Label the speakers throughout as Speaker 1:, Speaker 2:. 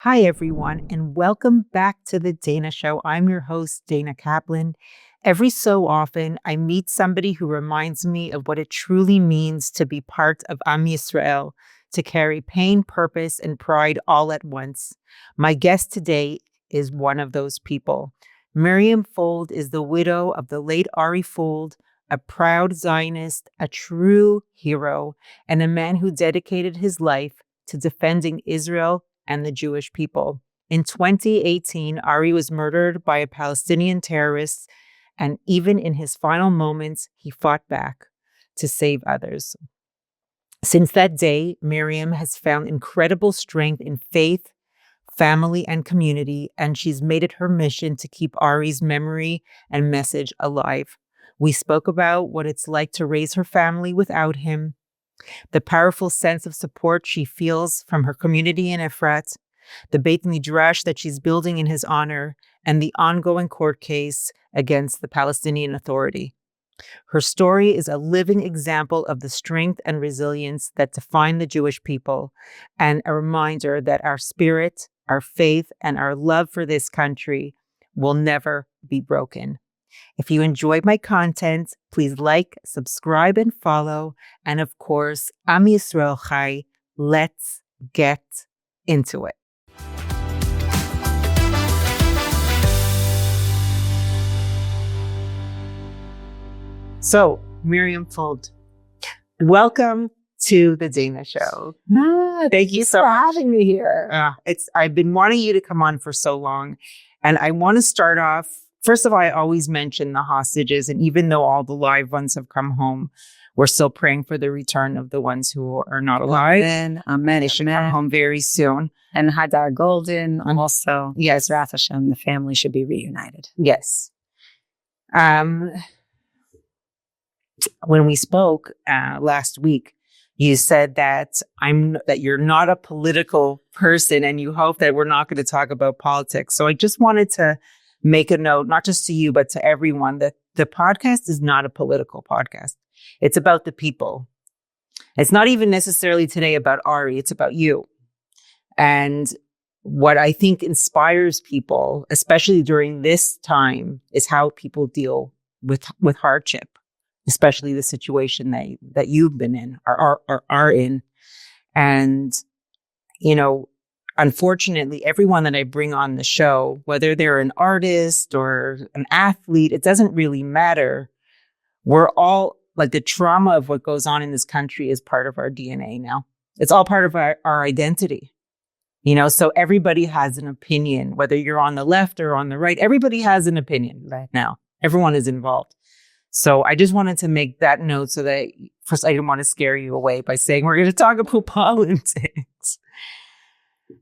Speaker 1: Hi, everyone, and welcome back to the Dayna Show. I'm your host, Dayna Kaplan. Every so often, I meet somebody who reminds me of what it truly means to be part of Am Yisrael, to carry pain, purpose, and pride all at once. My guest today is one of those people. Miriam Fuld is the widow of the late Ari Fuld, a proud Zionist, a true hero, and a man who dedicated his life to defending Israel and the Jewish people. In 2018, Ari was murdered by a Palestinian terrorist, and even in his final moments, he fought back to save others. Since that day, Miriam has found incredible strength in faith, family, and community, and she's made it her mission to keep Ari's memory and message alive. We spoke about what it's like to raise her family without him, the powerful sense of support she feels from her community in Efrat, the Beit Midrash that she's building in his honor, and the ongoing court case against the Palestinian Authority. Her story is a living example of the strength and resilience that define the Jewish people, and a reminder that our spirit, our faith, and our love for this country will never be broken. If you enjoyed my content, please like, subscribe, and follow. And of course, Am Yisrael Chai. Let's get into it. So, Miriam Fuld, welcome to the Dayna Show.
Speaker 2: Thank you so much for having me here.
Speaker 1: I've been wanting you to come on for so long, and I want to start off. First of all, I always mention the hostages, and even though all the live ones have come home, we're still praying for the return of the ones who are not alive.
Speaker 2: Amen.
Speaker 1: They should come home very soon.
Speaker 2: And Hadar Golden also.
Speaker 1: Yes.
Speaker 2: Rath Hashem, the family should be reunited.
Speaker 1: Yes. When we spoke last week, you said that you're not a political person, and you hope that we're not going to talk about politics. So I just wanted to make a note, not just to you, but to everyone, that the podcast is not a political podcast. It's about the people. It's not even necessarily today about Ari. It's about you. And what I think inspires people, especially during this time, is how people deal with hardship, especially the situation that you've been in or are in. And, unfortunately, everyone that I bring on the show, whether they're an artist or an athlete, it doesn't really matter. We're all, like, the trauma of what goes on in this country is part of our DNA now. It's all part of our identity. So everybody has an opinion, whether you're on the left or on the right, everybody has an opinion right now. Everyone is involved. So I just wanted to make that note so that, first, I didn't want to scare you away by saying we're going to talk about politics.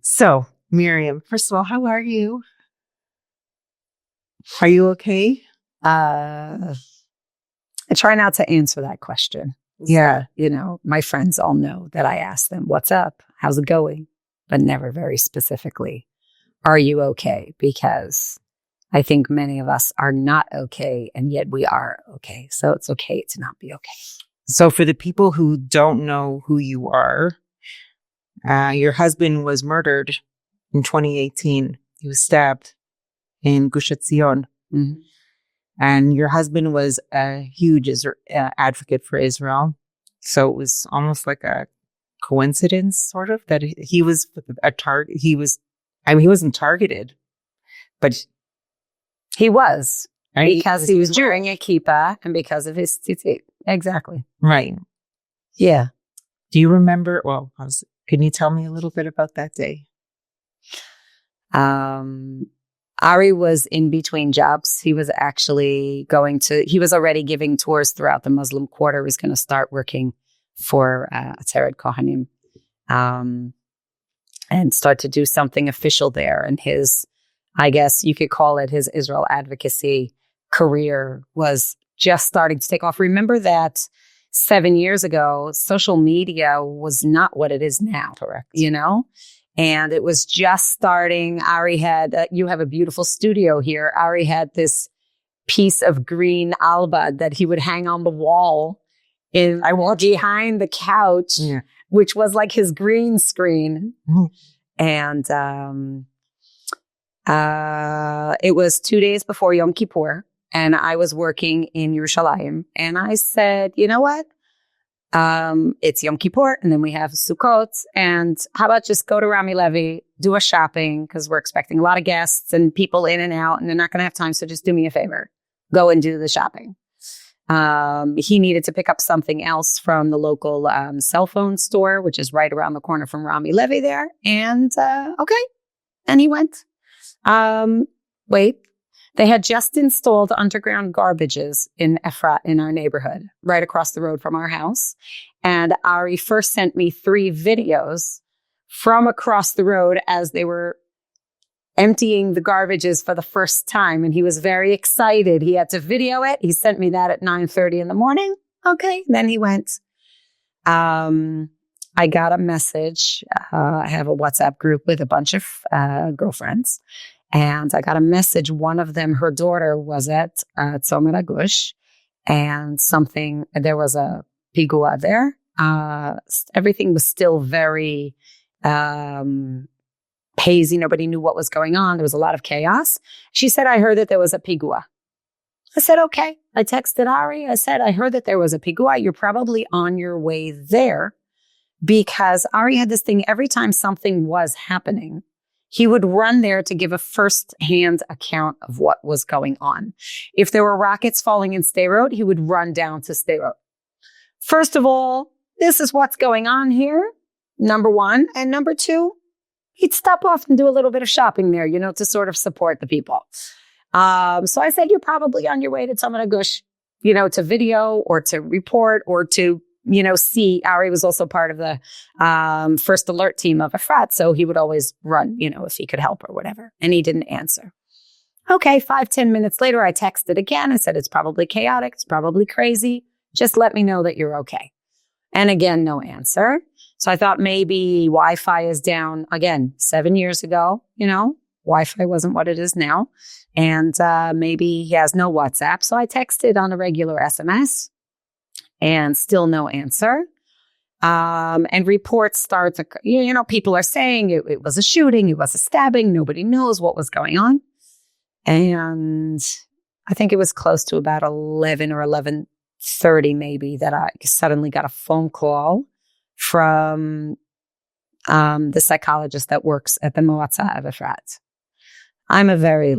Speaker 1: So, Miriam, first of all, how are you? Are you okay?
Speaker 2: I try not to answer that question.
Speaker 1: Yeah.
Speaker 2: My friends all know that I ask them, what's up? How's it going? But never very specifically, are you okay? Because I think many of us are not okay, and yet we are okay. So it's okay to not be okay.
Speaker 1: So for the people who don't know who you are, your husband was murdered in 2018. He was stabbed in Gush Etzion.
Speaker 2: Mm-hmm.
Speaker 1: And your husband was a huge advocate for Israel. So it was almost like a coincidence, sort of, that he was a target. He wasn't targeted, but
Speaker 2: he was.
Speaker 1: Right?
Speaker 2: Because he was wearing a kippah and because of his tzitzit. Exactly.
Speaker 1: Right.
Speaker 2: Yeah.
Speaker 1: Do you remember? Well, can you tell me a little bit about that day?
Speaker 2: Ari was in between jobs. He was actually he was already giving tours throughout the Muslim quarter. He was going to start working for Atzeret Kohanim and start to do something official there. And I guess you could call it his Israel advocacy career was just starting to take off. Remember that 7 years ago, social media was not what it is now.
Speaker 1: Correct.
Speaker 2: And it was just starting. Ari had, you have a beautiful studio here. Ari had this piece of green alba that he would hang on the wall behind the couch, which was like his green screen.
Speaker 1: Mm-hmm.
Speaker 2: And it was 2 days before Yom Kippur, and I was working in Yerushalayim. And I said, you know what? It's Yom Kippur, and then we have Sukkot. And how about just go to Rami Levy, do a shopping, because we're expecting a lot of guests and people in and out, and they're not going to have time. So just do me a favor. Go and do the shopping. He needed to pick up something else from the local cell phone store, which is right around the corner from Rami Levy there. And okay. And he went. Wait. They had just installed underground garbages in Efrat in our neighborhood, right across the road from our house. And Ari first sent me 3 videos from across the road as they were emptying the garbages for the first time. And he was very excited. He had to video it. He sent me that at 9:30 in the morning. Okay. Then he went. I got a message. I have a WhatsApp group with a bunch of girlfriends. And I got a message. One of them, her daughter was at Tzomer Agush, and there was a pigua there. Everything was still very hazy. Nobody knew what was going on. There was a lot of chaos. She said, I heard that there was a pigua. I said, okay. I texted Ari. I said, I heard that there was a pigua. You're probably on your way there, because Ari had this thing every time something was happening. He would run there to give a first-hand account of what was going on. If there were rockets falling in Sderot, he would run down to Sderot. First of all, this is what's going on here, number one. And number two, he'd stop off and do a little bit of shopping there, to sort of support the people. So I said, you're probably on your way to Tzomer Agush, to video or to report or to see. Ari was also part of the first alert team of Efrat, so he would always run, if he could help or whatever. And he didn't answer. Okay, 5-10 minutes later, I texted again. I said, it's probably chaotic. It's probably crazy. Just let me know that you're okay. And again, no answer. So I thought maybe Wi-Fi is down. Again, 7 years ago, Wi-Fi wasn't what it is now. And maybe he has no WhatsApp. So I texted on a regular SMS. And still no answer. And reports start to, people are saying it was a shooting, it was a stabbing. Nobody knows what was going on. And I think it was close to about 11 or 11:30 maybe that I suddenly got a phone call from the psychologist that works at the Moatza of Efrat. I'm a very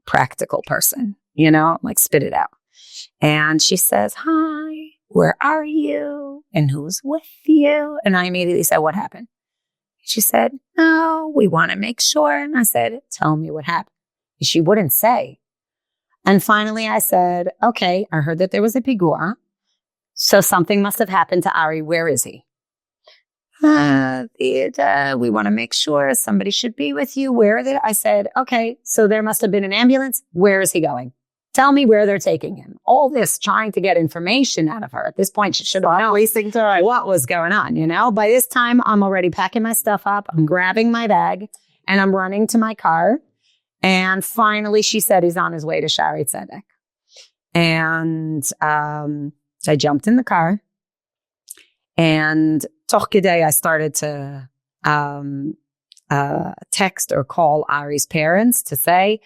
Speaker 2: practical person, spit it out. And she says, hi. Where are you? And who's with you? And I immediately said, what happened? She said, no, we want to make sure. And I said, tell me what happened. And she wouldn't say. And finally I said, okay, I heard that there was a pigua. So something must have happened to Ari. Where is he? We want to make sure somebody should be with you. Where is it? I said, okay, so there must have been an ambulance. Where is he going? Tell me where they're taking him. All this trying to get information out of her. At this point, she should have known
Speaker 1: wasting time.
Speaker 2: What was going on, By this time, I'm already packing my stuff up. I'm grabbing my bag, and I'm running to my car. And finally, she said he's on his way to Shari Tzedek. And so I jumped in the car. And toch kedei, I started to text or call Ari's parents to say,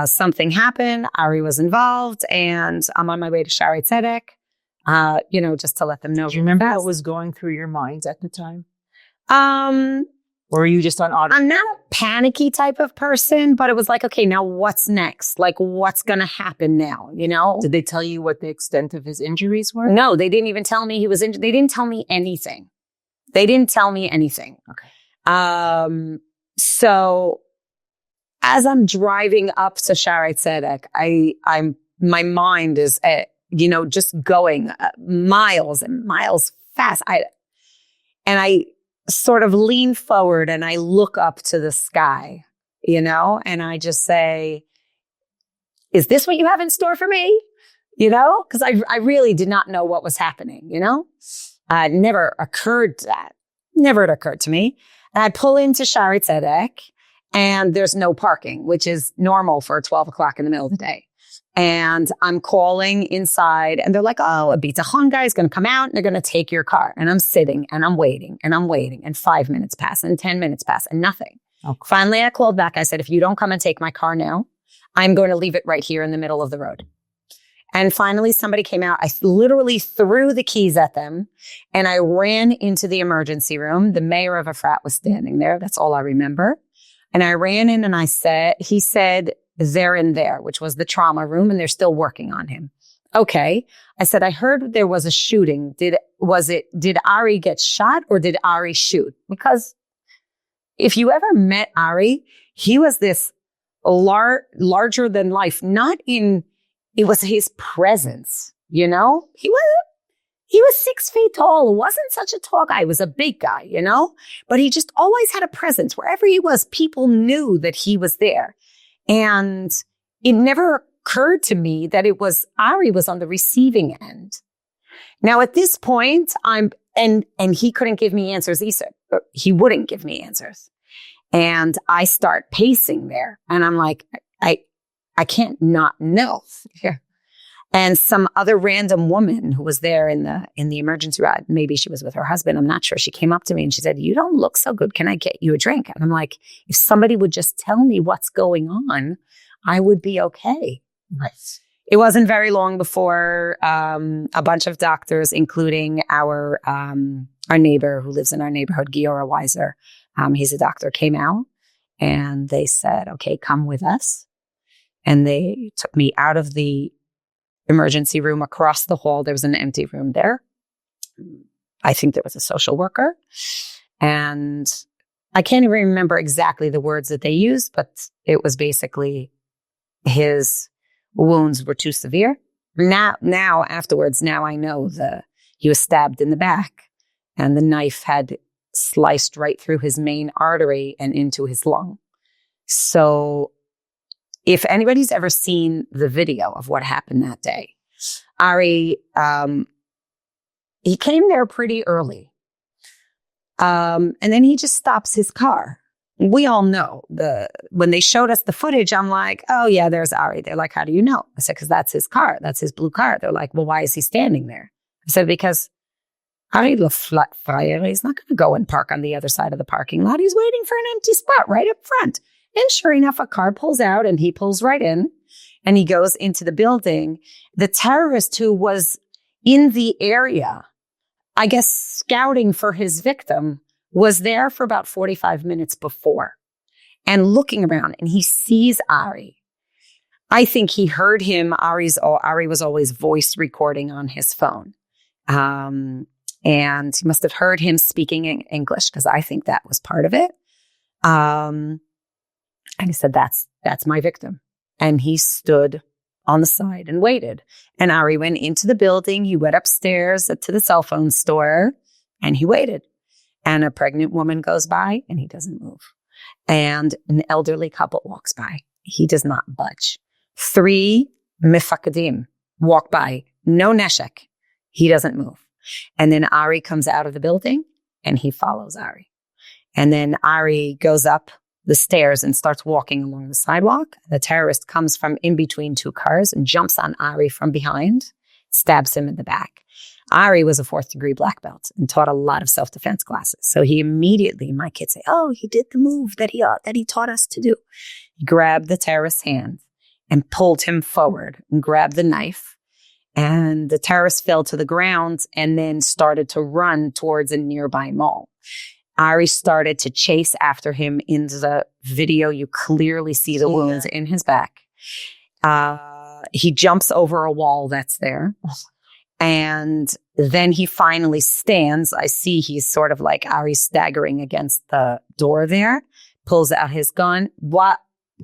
Speaker 2: something happened, Ari was involved, and I'm on my way to Shari Tzedek, just to let them know.
Speaker 1: Do you remember what was going through your mind at the time? Or were you just on auto?
Speaker 2: I'm not a panicky type of person, but it was okay, now what's next? What's going to happen now,
Speaker 1: Did they tell you what the extent of his injuries were?
Speaker 2: No, they didn't even tell me he was injured. They didn't tell me anything. Okay. So as I'm driving up to Shari Tzedek, my mind is, just going miles and miles fast. I sort of lean forward and I look up to the sky, and I just say, is this what you have in store for me? Because I really did not know what was happening, It never occurred to me. And I pull into Shari Tzedek. And there's no parking, which is normal for 12 o'clock in the middle of the day. And I'm calling inside and they're like, oh, a bitachon guy is going to come out and they're going to take your car. And I'm sitting and I'm waiting and I'm waiting. And 5 minutes pass and 10 minutes pass and nothing.
Speaker 1: Okay.
Speaker 2: Finally, I called back. I said, if you don't come and take my car now, I'm going to leave it right here in the middle of the road. And finally, somebody came out. I literally threw the keys at them and I ran into the emergency room. The mayor of Efrat was standing there. That's all I remember. And I ran in and he said, they're in there, which was the trauma room, and they're still working on him. Okay. I said, I heard there was a shooting. Did Ari get shot or did Ari shoot? Because if you ever met Ari, he was this larger than life, it was his presence, you know? He was 6 feet tall. It wasn't such a tall guy. He was a big guy, you know? But he just always had a presence. Wherever he was, people knew that he was there. And it never occurred to me that Ari was on the receiving end. Now, at this point, and he couldn't give me answers either. He wouldn't give me answers. And I start pacing there. And I'm like, I can't not know. Yeah. And some other random woman who was there in the emergency room, maybe she was with her husband, I'm not sure. She came up to me and she said, you don't look so good. Can I get you a drink? And I'm like, if somebody would just tell me what's going on, I would be okay.
Speaker 1: Right.
Speaker 2: It wasn't very long before a bunch of doctors, including our neighbor who lives in our neighborhood, Giora Weiser, he's a doctor, came out and they said, okay, come with us. And they took me out of the emergency room across the hall. There was an empty room there. I think there was a social worker. And I can't even remember exactly the words that they used, but it was basically his wounds were too severe. Now afterwards, now I know he was stabbed in the back and the knife had sliced right through his main artery and into his lung. So if anybody's ever seen the video of what happened that day, Ari, he came there pretty early. And then he just stops his car. We all know when they showed us the footage, I'm like, oh yeah, there's Ari. They're like, how do you know? I said, because that's his car. That's his blue car. They're like, well, why is he standing there? I said, because Ari LaFrere is not going to go and park on the other side of the parking lot. He's waiting for an empty spot right up front. And sure enough, a car pulls out and he pulls right in and he goes into the building. The terrorist who was in the area, I guess scouting for his victim, was there for about 45 minutes before and looking around, and he sees Ari. I think he heard him. Ari was always voice recording on his phone. And he must have heard him speaking in English because I think that was part of it. And he said, that's my victim. And he stood on the side and waited. And Ari went into the building. He went upstairs to the cell phone store and he waited. And a pregnant woman goes by and he doesn't move. And an elderly couple walks by. He does not budge. 3 mifakadim walk by. No neshek. He doesn't move. And then Ari comes out of the building and he follows Ari. And then Ari goes up the stairs and starts walking along the sidewalk. The terrorist comes from in between 2 cars and jumps on Ari from behind, stabs him in the back. Ari was a 4th degree black belt and taught a lot of self-defense classes. So he immediately, my kids say, oh, he did the move that he taught us to do. He grabbed the terrorist's hand and pulled him forward and grabbed the knife. And the terrorist fell to the ground and then started to run towards a nearby mall. Ari started to chase after him. In the video, you clearly see the wounds in his back. He jumps over a wall that's there. And then he finally stands. I see he's sort of like Ari staggering against the door there, pulls out his gun.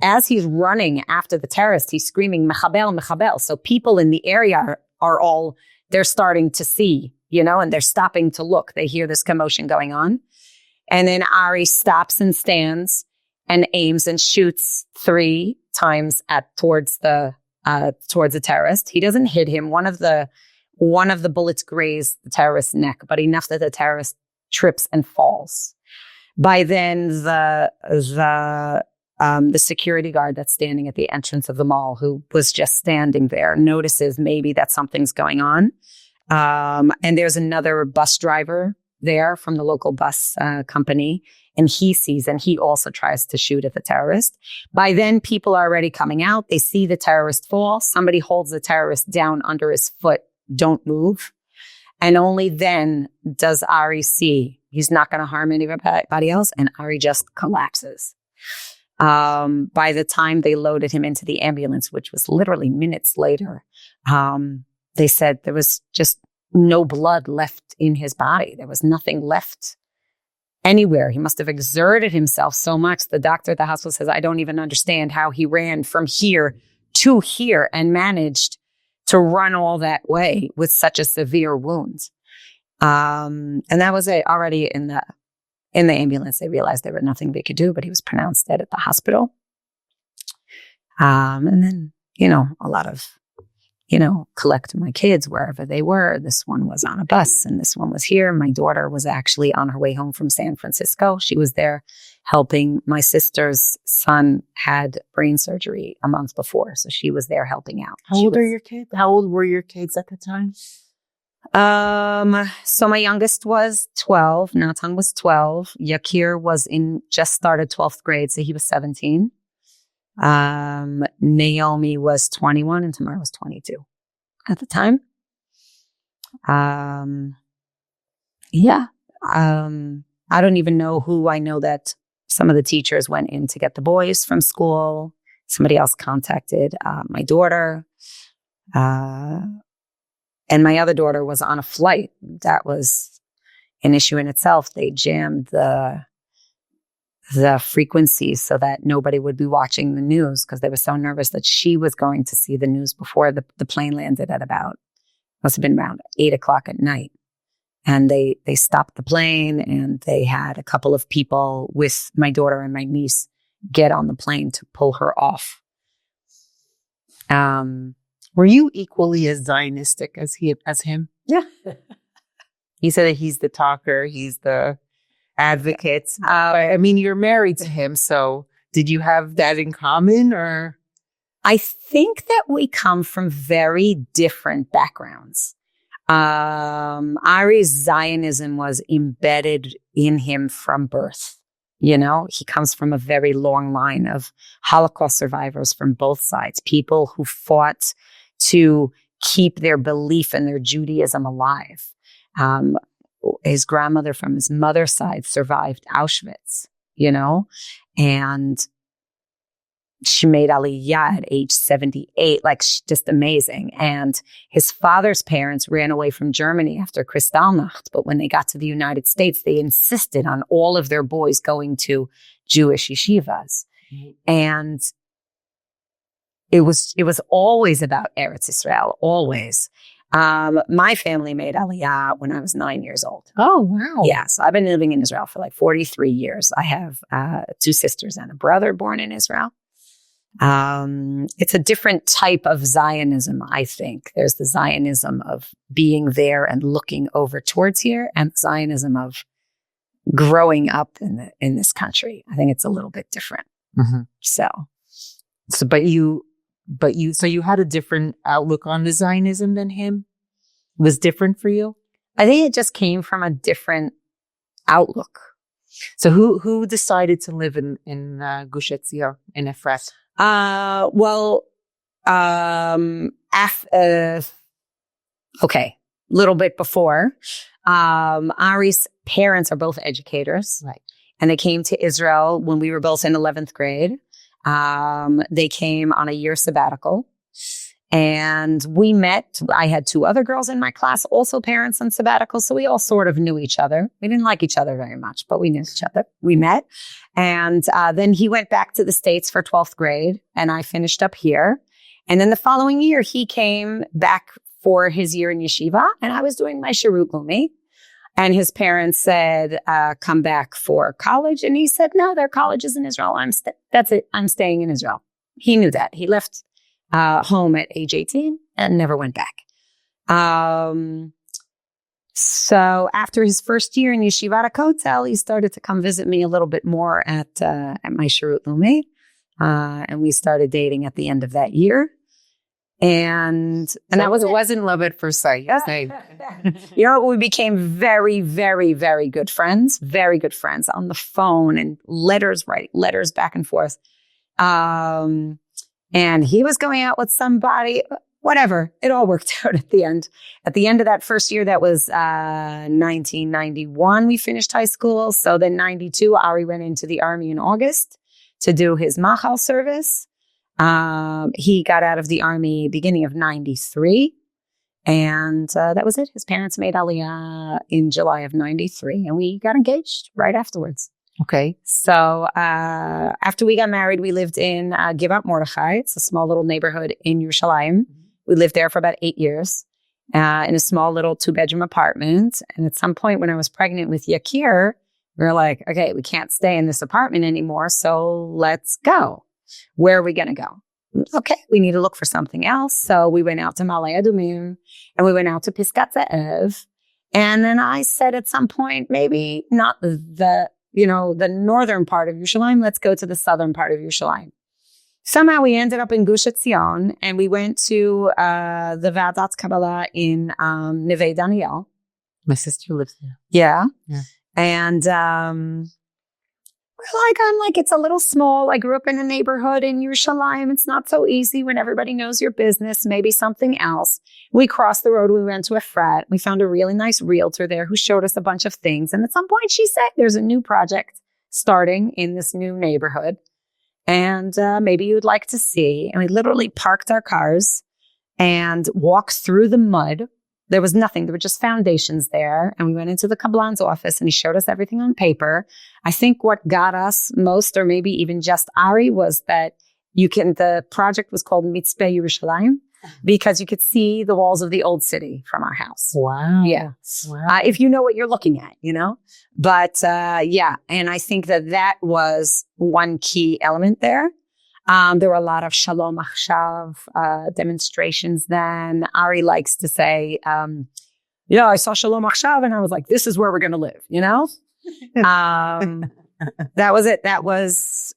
Speaker 2: As he's running after the terrorist, he's screaming, Mechabel, Mechabel. So people in the area are all, they're starting to see, and they're stopping to look. They hear this commotion going on. And then Ari stops and stands and aims and shoots 3 times towards the terrorist. He doesn't hit him. One of the bullets grazed the terrorist's neck, but enough that the terrorist trips and falls. By then, the the security guard that's standing at the entrance of the mall, who was just standing there, notices maybe that something's going on. And there's another bus driver there from the local bus company, and he sees, and he also tries to shoot at the terrorist. By then, people are already coming out. They see the terrorist fall. Somebody holds the terrorist down under his foot. Don't move. And only then does Ari see he's not going to harm anybody else, and Ari just collapses. By the time they loaded him into the ambulance, which was literally minutes later, they said there was just no blood left in his body. There was nothing left anywhere. He must have exerted himself so much. The doctor at the hospital says, I don't even understand how he ran from here to here and managed to run all that way with such a severe wound. And that was it. Already in the ambulance, they realized there was nothing they could do, but he was pronounced dead at the hospital. And then, a lot of, collect my kids wherever they were. This one was on a bus and this one was here. My daughter was actually on her way home from San Francisco. She was there helping. My sister's son had brain surgery a month before, so she was there helping out.
Speaker 1: How old are your kids? How old were your kids at the time?
Speaker 2: So my youngest was 12. Natan was 12. Yakir just started 12th grade, so he was 17. Naomi was 21 and Tamar was 22 at the time. I don't even know who. I know that some of the teachers went in to get the boys from school. Somebody else contacted my daughter. And my other daughter was on a flight. That was an issue in itself. They jammed the frequencies so that nobody would be watching the news because they were so nervous that she was going to see the news before the plane landed at must have been around 8:00 at night. And they stopped the plane, and they had a couple of people with my daughter and my niece get on the plane to pull her off.
Speaker 1: Were you equally as Zionistic as him?
Speaker 2: Yeah.
Speaker 1: He said that he's the talker, he's the advocate. I mean, you're married to him, so did you have that in common, or?
Speaker 2: I think that we come from very different backgrounds. Ari's Zionism was embedded in him from birth. He comes from a very long line of Holocaust survivors from both sides, people who fought to keep their belief and their Judaism alive. His grandmother from his mother's side survived Auschwitz, and she made Aliyah at age 78, just amazing. And his father's parents ran away from Germany after Kristallnacht. But when they got to the United States, they insisted on all of their boys going to Jewish yeshivas. Mm-hmm. And it was always about Eretz Israel, always. My family made Aliyah when I was 9 years old.
Speaker 1: Oh, wow.
Speaker 2: Yeah. So I've been living in Israel for 43 years. I have 2 sisters and a brother born in Israel. It's a different type of Zionism, I think. There's the Zionism of being there and looking over towards here, and Zionism of growing up in this country. I think it's a little bit different.
Speaker 1: Mm-hmm.
Speaker 2: So
Speaker 1: you had a different outlook on the Zionism than him? It was different for you?
Speaker 2: I think it just came from a different outlook.
Speaker 1: So who decided to live in Gush Etzion, in Efrat?
Speaker 2: Okay, little bit before. Ari's parents are both educators.
Speaker 1: Right.
Speaker 2: And they came to Israel when we were both in 11th grade. They came on a year sabbatical. And we met. I had 2 other girls in my class, also parents on sabbatical. So we all sort of knew each other. We didn't like each other very much, but we knew each other. We met. And then he went back to the States for 12th grade, and I finished up here. And then the following year, he came back for his year in yeshiva, and I was doing my Shirut Leumi. And his parents said, come back for college. And he said, no, there are colleges in Israel. That's it. I'm staying in Israel. He knew that. He left home at age 18 and never went back. So after his first year in Yeshivat Kotel, he started to come visit me a little bit more at my Shirut Leumi. And we started dating at the end of that year. And that was
Speaker 1: it wasn't love at first sight.
Speaker 2: we became very, very, very good friends on the phone and writing letters back and forth. And he was going out with somebody, whatever. It all worked out at the end. At the end of that first year, that was 1991, we finished high school. So then 92, Ari went into the army in August to do his Machal service. He got out of the army beginning of 93. And that was it. His parents made Aliyah in July of 93. And we got engaged right afterwards.
Speaker 1: Okay.
Speaker 2: So after we got married, we lived in Givat Mordechai. It's a small little neighborhood in Yerushalayim. We lived there for about 8 years in a small little 2-bedroom apartment. And at some point when I was pregnant with Yakir, we were like, okay, we can't stay in this apartment anymore. So let's go. Where are we going to go? Okay, we need to look for something else. So we went out to Malay Adumim and we went out to Piskat Ze'ev. And then I said at some point, maybe not the northern part of Yerushalayim. Let's go to the southern part of Yerushalayim. Somehow we ended up in Gush Etzion and we went to the Vadat Kabbalah in Neve Daniel.
Speaker 1: My sister lives there.
Speaker 2: Yeah. And I'm like, it's a little small. I grew up in a neighborhood in Yerushalayim. It's not so easy when everybody knows your business, maybe something else. We crossed the road. We went to Efrat. We found a really nice realtor there who showed us a bunch of things. And at some point she said, there's a new project starting in this new neighborhood. And maybe you'd like to see. And we literally parked our cars and walked through the mud. There was nothing. There were just foundations there. And we went into the Kablan's office and he showed us everything on paper. I think what got us most, or maybe even just Ari, was that the project was called Mitzpeh Yerushalayim because you could see the walls of the old city from our house.
Speaker 1: Wow.
Speaker 2: Yeah.
Speaker 1: Wow.
Speaker 2: If you know what you're looking at, But and I think that was one key element there. There were a lot of Shalom Achshav demonstrations then. Ari likes to say, I saw Shalom Achshav and I was like, this is where we're going to live, That was it. That was,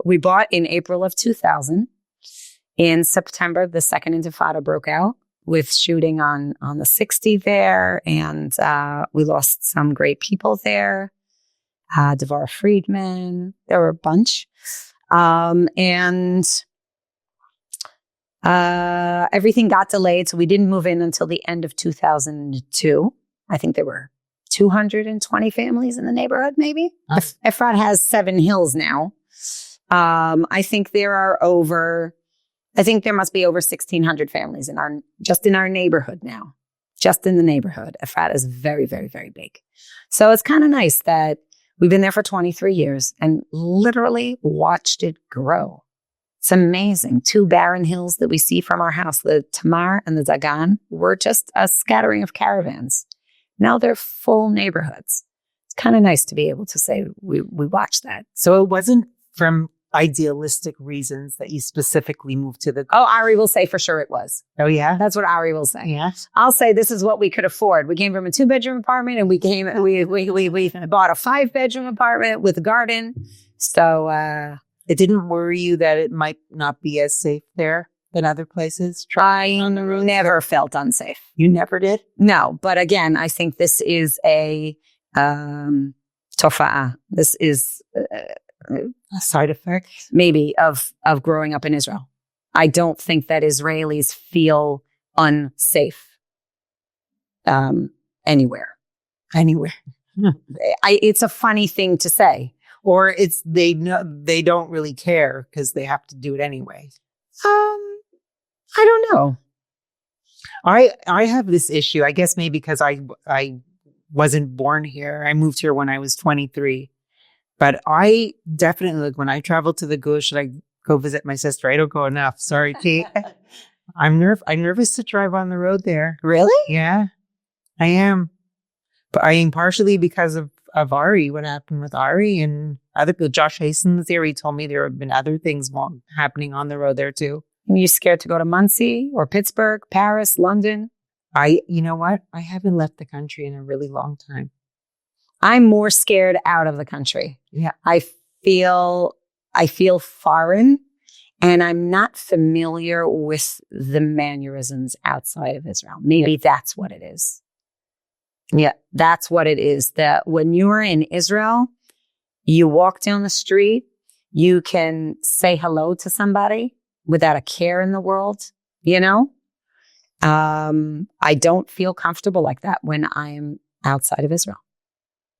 Speaker 2: we bought in April of 2000. In September, the second Intifada broke out with shooting on the 60 there. And we lost some great people there. Devorah Friedman, there were a bunch. Everything got delayed. So we didn't move in until the end of 2002. I think there were 220 families in the neighborhood, maybe. Efrat has 7 hills now. I think there must be over 1,600 families in our neighborhood now. Just in the neighborhood. Efrat is very, very, very big. So it's kind of nice that we've been there for 23 years and literally watched it grow. It's amazing. 2 barren hills that we see from our house, the Tamar and the Dagan, were just a scattering of caravans. Now they're full neighborhoods. It's kind of nice to be able to say we watched that.
Speaker 1: So it wasn't from idealistic reasons that you specifically moved to the...
Speaker 2: Oh, Ari will say for sure it was.
Speaker 1: Oh, yeah?
Speaker 2: That's what Ari will say.
Speaker 1: Yeah.
Speaker 2: I'll say this is what we could afford. We came from a 2-bedroom apartment and we bought a 5-bedroom apartment with a garden. So
Speaker 1: it didn't worry you that it might not be as safe there than other places?
Speaker 2: I never felt unsafe.
Speaker 1: You never did?
Speaker 2: No. But again, I think this is a tofa'ah. This is...
Speaker 1: a side effect,
Speaker 2: maybe, of growing up in Israel. I don't think that Israelis feel unsafe anywhere. It's a funny thing to say,
Speaker 1: or it's they don't really care because they have to do it anyway.
Speaker 2: I don't know.
Speaker 1: I have this issue. I guess maybe because I wasn't born here. I moved here when I was 23. But I definitely, when I travel to the Gush and I go visit my sister, I don't go enough. Sorry, T. I'm nervous to drive on the road there.
Speaker 2: Really?
Speaker 1: Yeah, I am. But I am partially because of Ari, what happened with Ari and other people. Josh Hasten was there. He told me there have been other things happening on the road there too.
Speaker 2: Are you scared to go to Muncie or Pittsburgh, Paris, London?
Speaker 1: You know what? I haven't left the country in a really long time.
Speaker 2: I'm more scared out of the country.
Speaker 1: Yeah.
Speaker 2: I feel I feel foreign, and I'm not familiar with the mannerisms outside of Israel. Maybe that's what it is. Yeah, that's what it is. That when you are in Israel, you walk down the street, you can say hello to somebody without a care in the world, you know? I don't feel comfortable like that when I'm outside of Israel.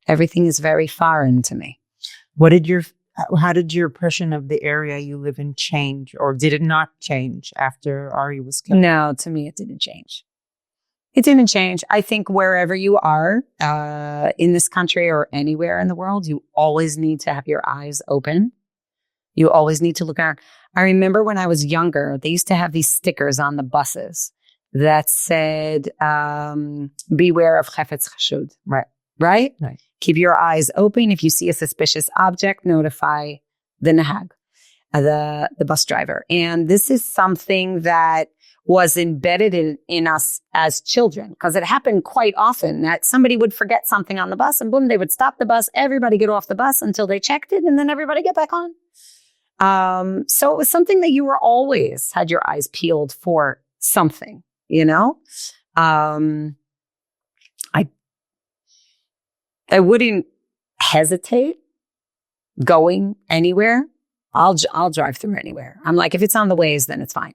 Speaker 2: Everything is very foreign to me.
Speaker 1: How did your impression of the area you live in change, or did it not change after Ari was killed?
Speaker 2: No, to me, it didn't change. It didn't change. I think wherever you are in this country or anywhere in the world, you always need to have your eyes open. You always need to look around. I remember when I was younger, they used to have these stickers on the buses that said, beware of chafetz chashud. Right? Keep your eyes open. If you see a suspicious object, notify the nahag, the bus driver. And this is something that was embedded in us as children, because it happened quite often that somebody would forget something on the bus and boom, they would stop the bus, everybody get off the bus until they checked it, and then everybody get back on. So it was something that you were always had your eyes peeled for something, you know? I wouldn't hesitate going anywhere. I'll drive through anywhere. I'm like, if it's on the ways, then it's fine.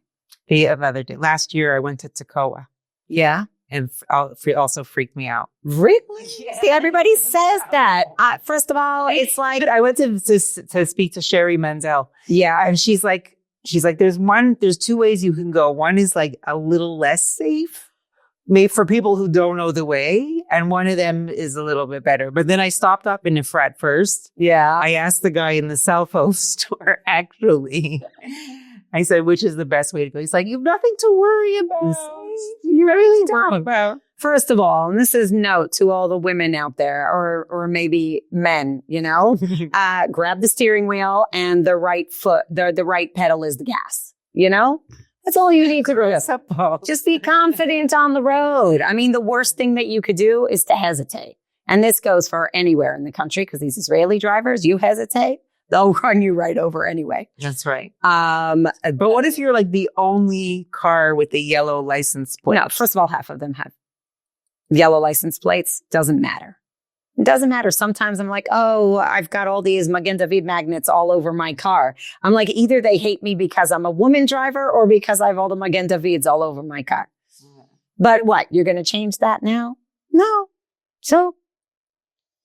Speaker 1: The other day, last year, I went to Toccoa.
Speaker 2: Yeah.
Speaker 1: And also freaked me out.
Speaker 2: Really? Yeah. See, everybody says that. First of all, it's like
Speaker 1: I went to speak to Sherry Menzel.
Speaker 2: Yeah.
Speaker 1: And she's like, there's two ways you can go. One is like a little less safe, maybe for people who don't know the way. And one of them is a little bit better. But then I stopped up in Efrat first.
Speaker 2: Yeah.
Speaker 1: I asked the guy in the cell phone store, actually. I said, which is the best way to go? He's like, you have nothing to worry about. You really don't. About.
Speaker 2: First of all, and this is note to all the women out there, or maybe men, you know, grab the steering wheel and the right foot, the right pedal is the gas, you know? That's all you need to do. Just be confident on the road. I mean, the worst thing that you could do is to hesitate. And this goes for anywhere in the country, because these Israeli drivers, you hesitate, they'll run you right over anyway.
Speaker 1: That's right. But what if you're like the only car with the yellow license plate?
Speaker 2: No, first of all, half of them have yellow license plates. Doesn't matter. It doesn't matter. Sometimes I'm like, oh, I've got all these Magen David magnets all over my car. I'm like, either they hate me because I'm a woman driver or because I have all the Magen Davids all over my car. But what? You're going to change that now? No. So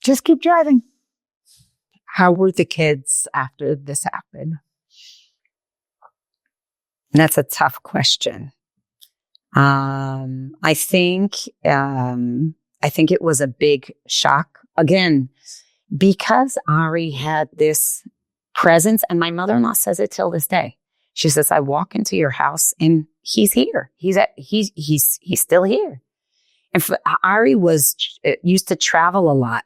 Speaker 2: just keep driving.
Speaker 1: How were the kids after this happened?
Speaker 2: That's a tough question. I think it was a big shock. Again, because Ari had this presence, and my mother-in-law says it till this day. She says, I walk into your house and he's here. He's still here. And Ari used to travel a lot.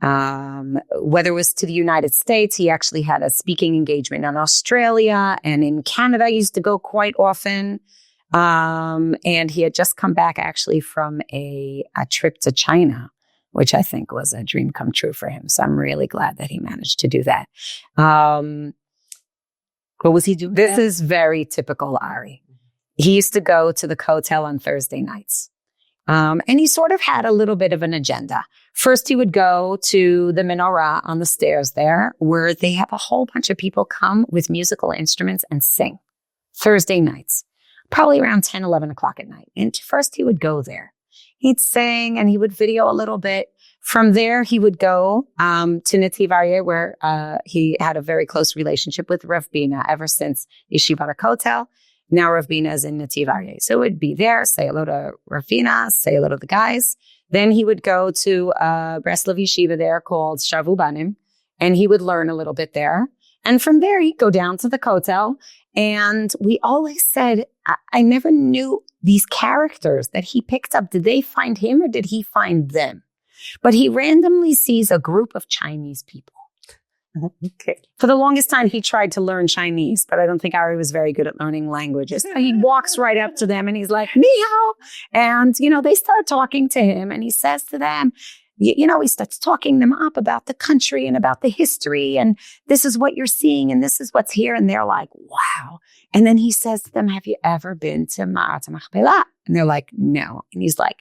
Speaker 2: Whether it was to the United States, he actually had a speaking engagement in Australia, and in Canada, he used to go quite often. And he had just come back actually from a trip to China, which I think was a dream come true for him. So I'm really glad that he managed to do that.
Speaker 1: What was he doing?
Speaker 2: This is very typical Ari. He used to go to the hotel on Thursday nights. And he sort of had a little bit of an agenda. First, he would go to the menorah on the stairs there, where they have a whole bunch of people come with musical instruments and sing Thursday nights, probably around 10, 11 o'clock at night. And first, he would go there. He'd sing and he would video a little bit. From there, he would go to Netiv Aryeh, where he had a very close relationship with Rav Bina ever since Yeshivat HaKotel. Now Rav Bina is in Netiv Aryeh. So it would be there, say hello to Rav Bina, say hello to the guys. Then he would go to Breslov Yeshiva there called Shavu Banim, and he would learn a little bit there. And from there, he'd go down to the Kotel. And we always said, I never knew these characters that he picked up. Did they find him or did he find them? But he randomly sees a group of Chinese people.
Speaker 1: Okay.
Speaker 2: For the longest time, he tried to learn Chinese, but I don't think Ari was very good at learning languages. So he walks right up to them and he's like, ni hao. And, they start talking to him and he says to them, he starts talking them up about the country and about the history. And this is what you're seeing. And this is what's here. And they're like, wow. And then he says to them, have you ever been to Ma'at Machpelah? And they're like, no. And he's like,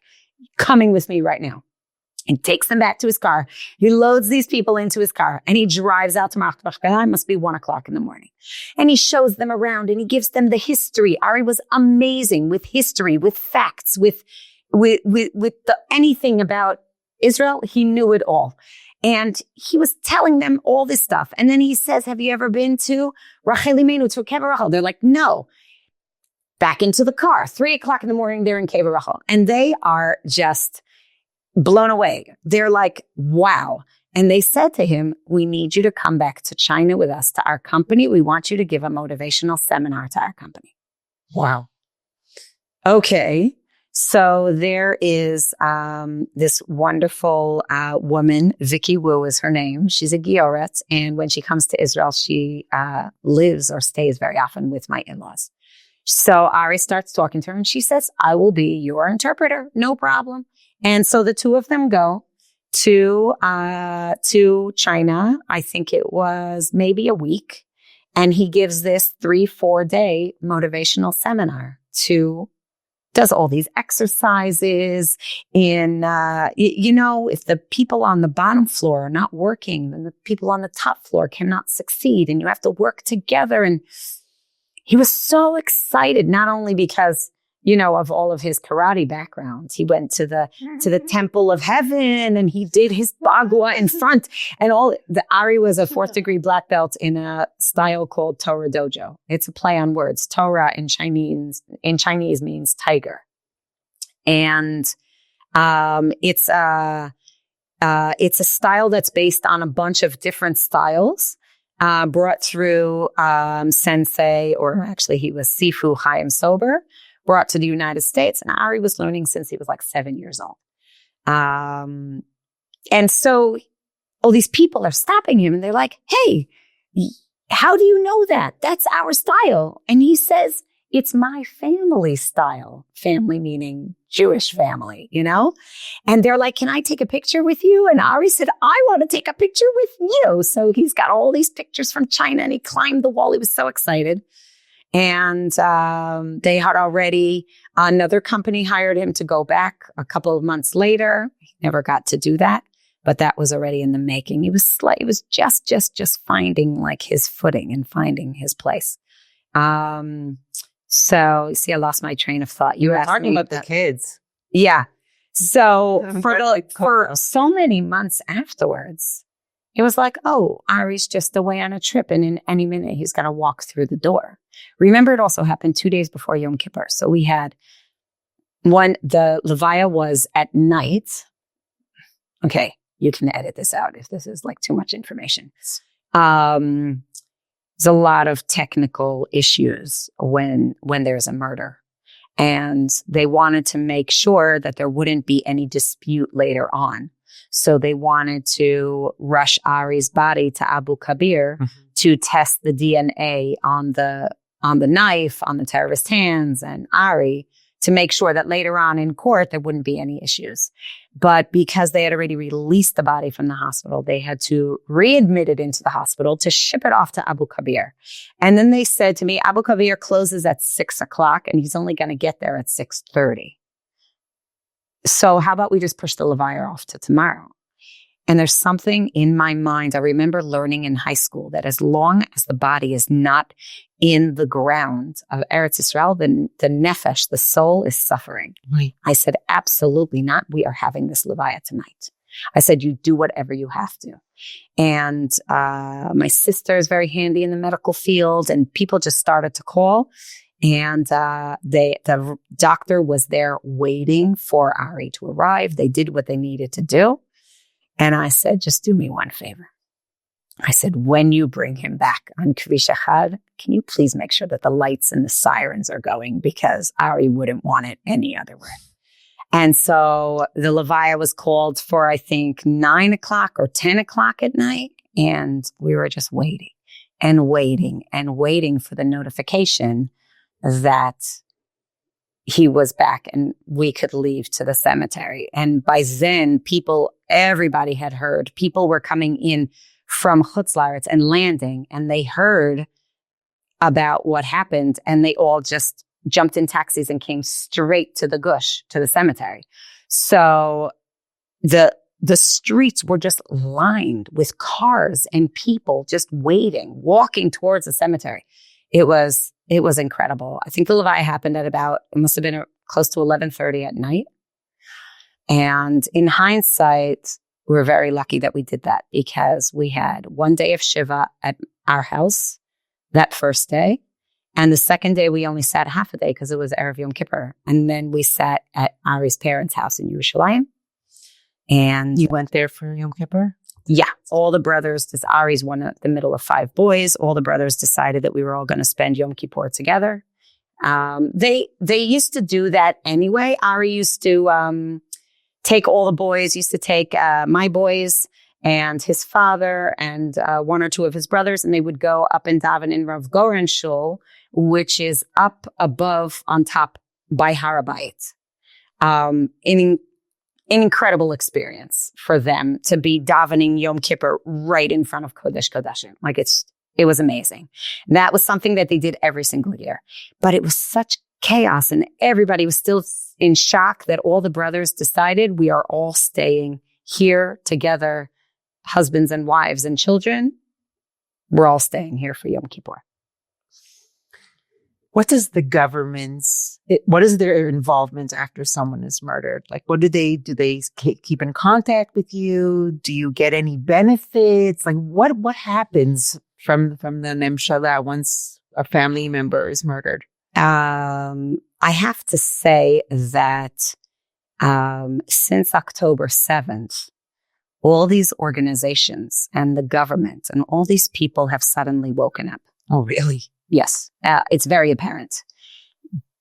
Speaker 2: coming with me right now. And takes them back to his car. He loads these people into his car and he drives out to Ma'at Machpelah. It must be 1:00 in the morning. And he shows them around and he gives them the history. Ari was amazing with history, with facts, with anything about Israel. He knew it all. And he was telling them all this stuff. And then he says, have you ever been to Rachel Imenu, to Kever Rachel? They're like, no. Back into the car. 3:00 in the morning, they're in Kever Rachel. And they are just blown away. They're like, wow. And they said to him, we need you to come back to China with us, to our company. We want you to give a motivational seminar to our company.
Speaker 1: Wow.
Speaker 2: Okay. So there is this wonderful woman, Vicky Wu is her name. She's a Gioret. And when she comes to Israel, she lives or stays very often with my in-laws. So Ari starts talking to her and she says, I will be your interpreter. No problem. And so the two of them go to China. I think it was maybe a week. And he gives this 3-4 day motivational seminar does all these exercises in, if the people on the bottom floor are not working, then the people on the top floor cannot succeed and you have to work together. And he was so excited, not only because, of all of his karate background. He went to the Temple of Heaven and he did his bagua in front and Ari was a 4th degree black belt in a style called Torah Dojo. It's a play on words. Torah in Chinese means tiger. And, it's a style that's based on a bunch of different styles, brought through, sensei, or actually he was Sifu Chaim Sober, brought to the United States. And Ari was learning since he was like 7 years old. And so all these people are stopping him and they're like, hey, how do you know that? That's our style. And he says, it's my family style. Family meaning Jewish family, And they're like, can I take a picture with you? And Ari said, I want to take a picture with you. So he's got all these pictures from China and he climbed the wall. He was so excited. And they had already, another company hired him to go back a couple of months later. He never got to do that, but that was already in the making. He was just finding like his footing and finding his place. So you see, I lost my train of thought.
Speaker 1: You were talking about the kids.
Speaker 2: Yeah. So for so many months afterwards, it was like, oh, Ari's just away on a trip and in any minute he's going to walk through the door. Remember, it also happened 2 days before Yom Kippur. So we had the Levaya was at night. Okay, you can edit this out if this is like too much information. There's a lot of technical issues when there's a murder. And they wanted to make sure that there wouldn't be any dispute later on. So they wanted to rush Ari's body to Abu Kabir to test the DNA on the knife, on the terrorist hands, and Ari, to make sure that later on in court there wouldn't be any issues. But because they had already released the body from the hospital, they had to readmit it into the hospital to ship it off to Abu Kabir. And then they said to me, Abu Kabir closes at 6:00 and he's only going to get there at 6:30. So how about we just push the Levaya off to tomorrow? And there's something in my mind. I remember learning in high school that as long as the body is not in the ground of Eretz Yisrael, the nefesh, the soul, is suffering.
Speaker 1: Right.
Speaker 2: I said, absolutely not. We are having this Levaya tonight. I said, you do whatever you have to. And my sister is very handy in the medical field, and people just started to call. And the doctor was there waiting for Ari to arrive. They did what they needed to do. And I said, just do me one favor. I said, when you bring him back on Kvish Echad, can you please make sure that the lights and the sirens are going, because Ari wouldn't want it any other way. And so the Levaya was called for, I think, 9:00 or 10:00 at night. And we were just waiting and waiting and waiting for the notification that he was back and we could leave to the cemetery. And by then, everybody had heard. People were coming in from Chutz La'aretz and landing, and they heard about what happened, and they all just jumped in taxis and came straight to the gush, to the cemetery. So the streets were just lined with cars and people just waiting, walking towards the cemetery. It was incredible. I think the Levaya happened at it must have been close to 11:30 at night. And in hindsight, we're very lucky that we did that, because we had one day of Shiva at our house that first day. And the second day, we only sat half a day because it was Erev Yom Kippur. And then we sat at Ari's parents' house in Yerushalayim. And
Speaker 1: you went there for Yom Kippur?
Speaker 2: Yeah. All the brothers, Ari's one of the middle of 5 boys. All the brothers decided that we were all going to spend Yom Kippur together. They used to do that anyway. Ari used to take all the boys, used to take my boys and his father and one or two of his brothers, and they would go up and daven in Rav Goren Shul, which is up above on top by Har HaBayit. An incredible experience for them to be davening Yom Kippur right in front of Kodesh Kodashim. Like it was amazing. That was something that they did every single year. But it was such chaos, and everybody was still in shock that all the brothers decided we are all staying here together, husbands and wives and children. We're all staying here for Yom Kippur.
Speaker 1: What is their involvement after someone is murdered? Like, do they keep in contact with you? Do you get any benefits? Like, what happens from the Nemshala once a family member is murdered?
Speaker 2: I have to say that since October 7th, all these organizations and the government and all these people have suddenly woken up.
Speaker 1: Oh, really?
Speaker 2: Yes, it's very apparent.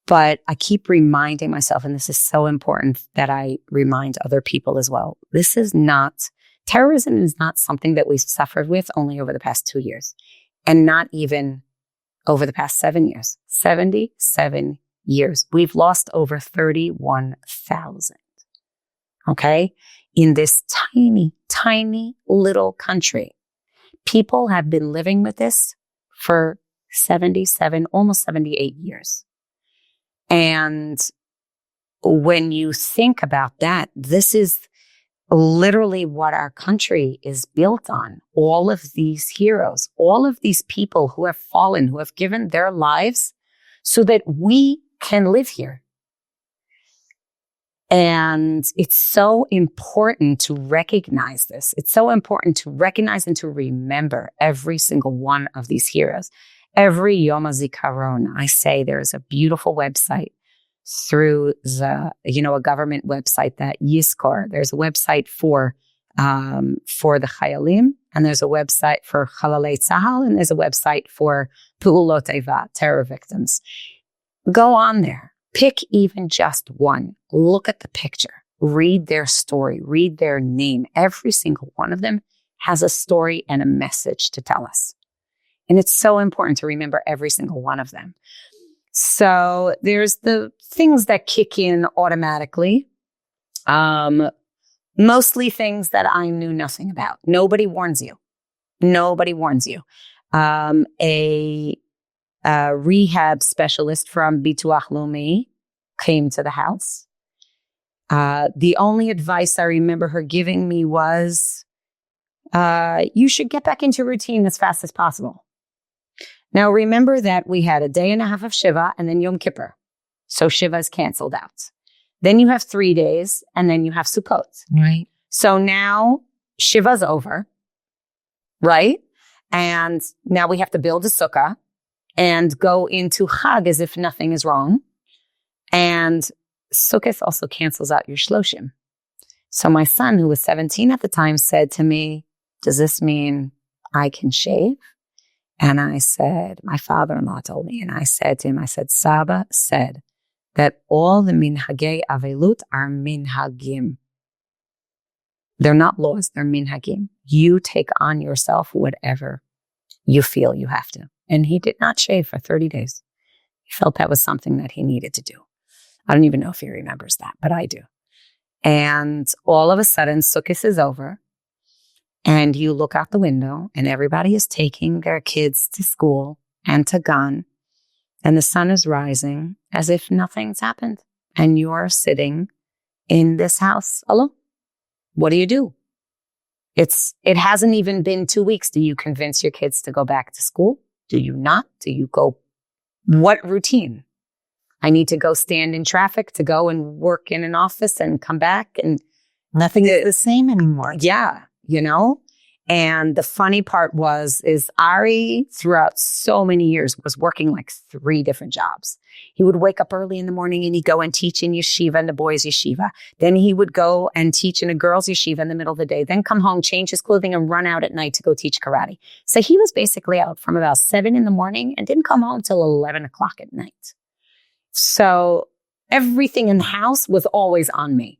Speaker 2: But I keep reminding myself, and this is so important that I remind other people as well, terrorism is not something that we've suffered with only over the past 2 years, and not even over the past 7 years. 77 years. We've lost over 31,000. Okay? In this tiny, tiny little country. People have been living with this for 77, almost 78 years. And when you think about that, this is literally what our country is built on. All of these heroes, all of these people who have fallen, who have given their lives so that we can live here. And it's so important to recognize this. It's so important to recognize and to remember every single one of these heroes. Every Yom HaZikaron, I say there's a beautiful website through a government website that Yizkor. There's a website for the Chayalim, and there's a website for Chalalei Tzahal, and there's a website for Pu'ulot Eva, terror victims. Go on there. Pick even just one. Look at the picture. Read their story. Read their name. Every single one of them has a story and a message to tell us. And it's so important to remember every single one of them. So there's the things that kick in automatically. Mostly things that I knew nothing about. Nobody warns you. Nobody warns you. A rehab specialist from Bituach Leumi came to the house. The only advice I remember her giving me was, you should get back into routine as fast as possible. Now, remember that we had a day and a half of Shiva and then Yom Kippur. So Shiva is canceled out. Then you have 3 days and then you have Sukkot.
Speaker 1: Right.
Speaker 2: So now Shiva's over, right? And now we have to build a sukkah and go into Chag as if nothing is wrong. And Sukkot also cancels out your Shloshim. So my son, who was 17 at the time, said to me, does this mean I can shave? And I said, my father-in-law told me, and I said to him, Saba said that all the minhagei avelut are minhagim. They're not laws, they're minhagim. You take on yourself whatever you feel you have to. And he did not shave for 30 days. He felt that was something that he needed to do. I don't even know if he remembers that, but I do. And all of a sudden, Sukkot is over, and you look out the window, and everybody is taking their kids to school and to Gan, and the sun is rising as if nothing's happened. And you're sitting in this house alone. What do you do? It hasn't even been 2 weeks. Do you convince your kids to go back to school? Do you not? Do you go? What routine? I need to go stand in traffic to go and work in an office and come back, and
Speaker 1: Nothing is the same anymore.
Speaker 2: yeah, And the funny part is Ari, throughout so many years, was working like 3 different jobs. He would wake up early in the morning and he'd go and teach in yeshiva, in the boys' yeshiva. Then he would go and teach in a girls' yeshiva in the middle of the day. Then come home, change his clothing, and run out at night to go teach karate. So he was basically out from about 7 in the morning and didn't come home till 11 o'clock at night. So everything in the house was always on me.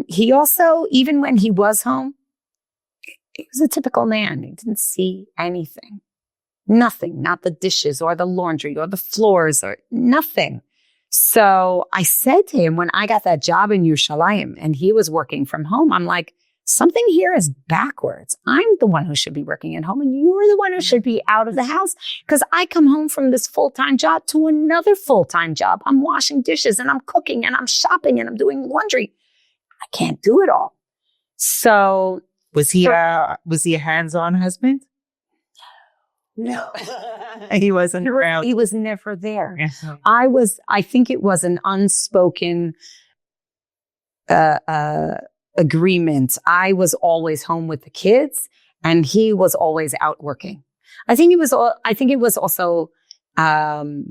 Speaker 2: He also, even when he was home, he was a typical man. He didn't see anything. Nothing, not the dishes or the laundry or the floors or nothing. So I said to him when I got that job in Yerushalayim and he was working from home, I'm like, something here is backwards. I'm the one who should be working at home and you're the one who should be out of the house, because I come home from this full-time job to another full-time job. I'm washing dishes and I'm cooking and I'm shopping and I'm doing laundry. I can't do it all. So
Speaker 1: Was he a hands-on husband?
Speaker 2: no.
Speaker 1: He wasn't around.
Speaker 2: He was never there.
Speaker 1: Yeah.
Speaker 2: I think it was an unspoken agreement. I was always home with the kids and he was always out working. I think it was also, that's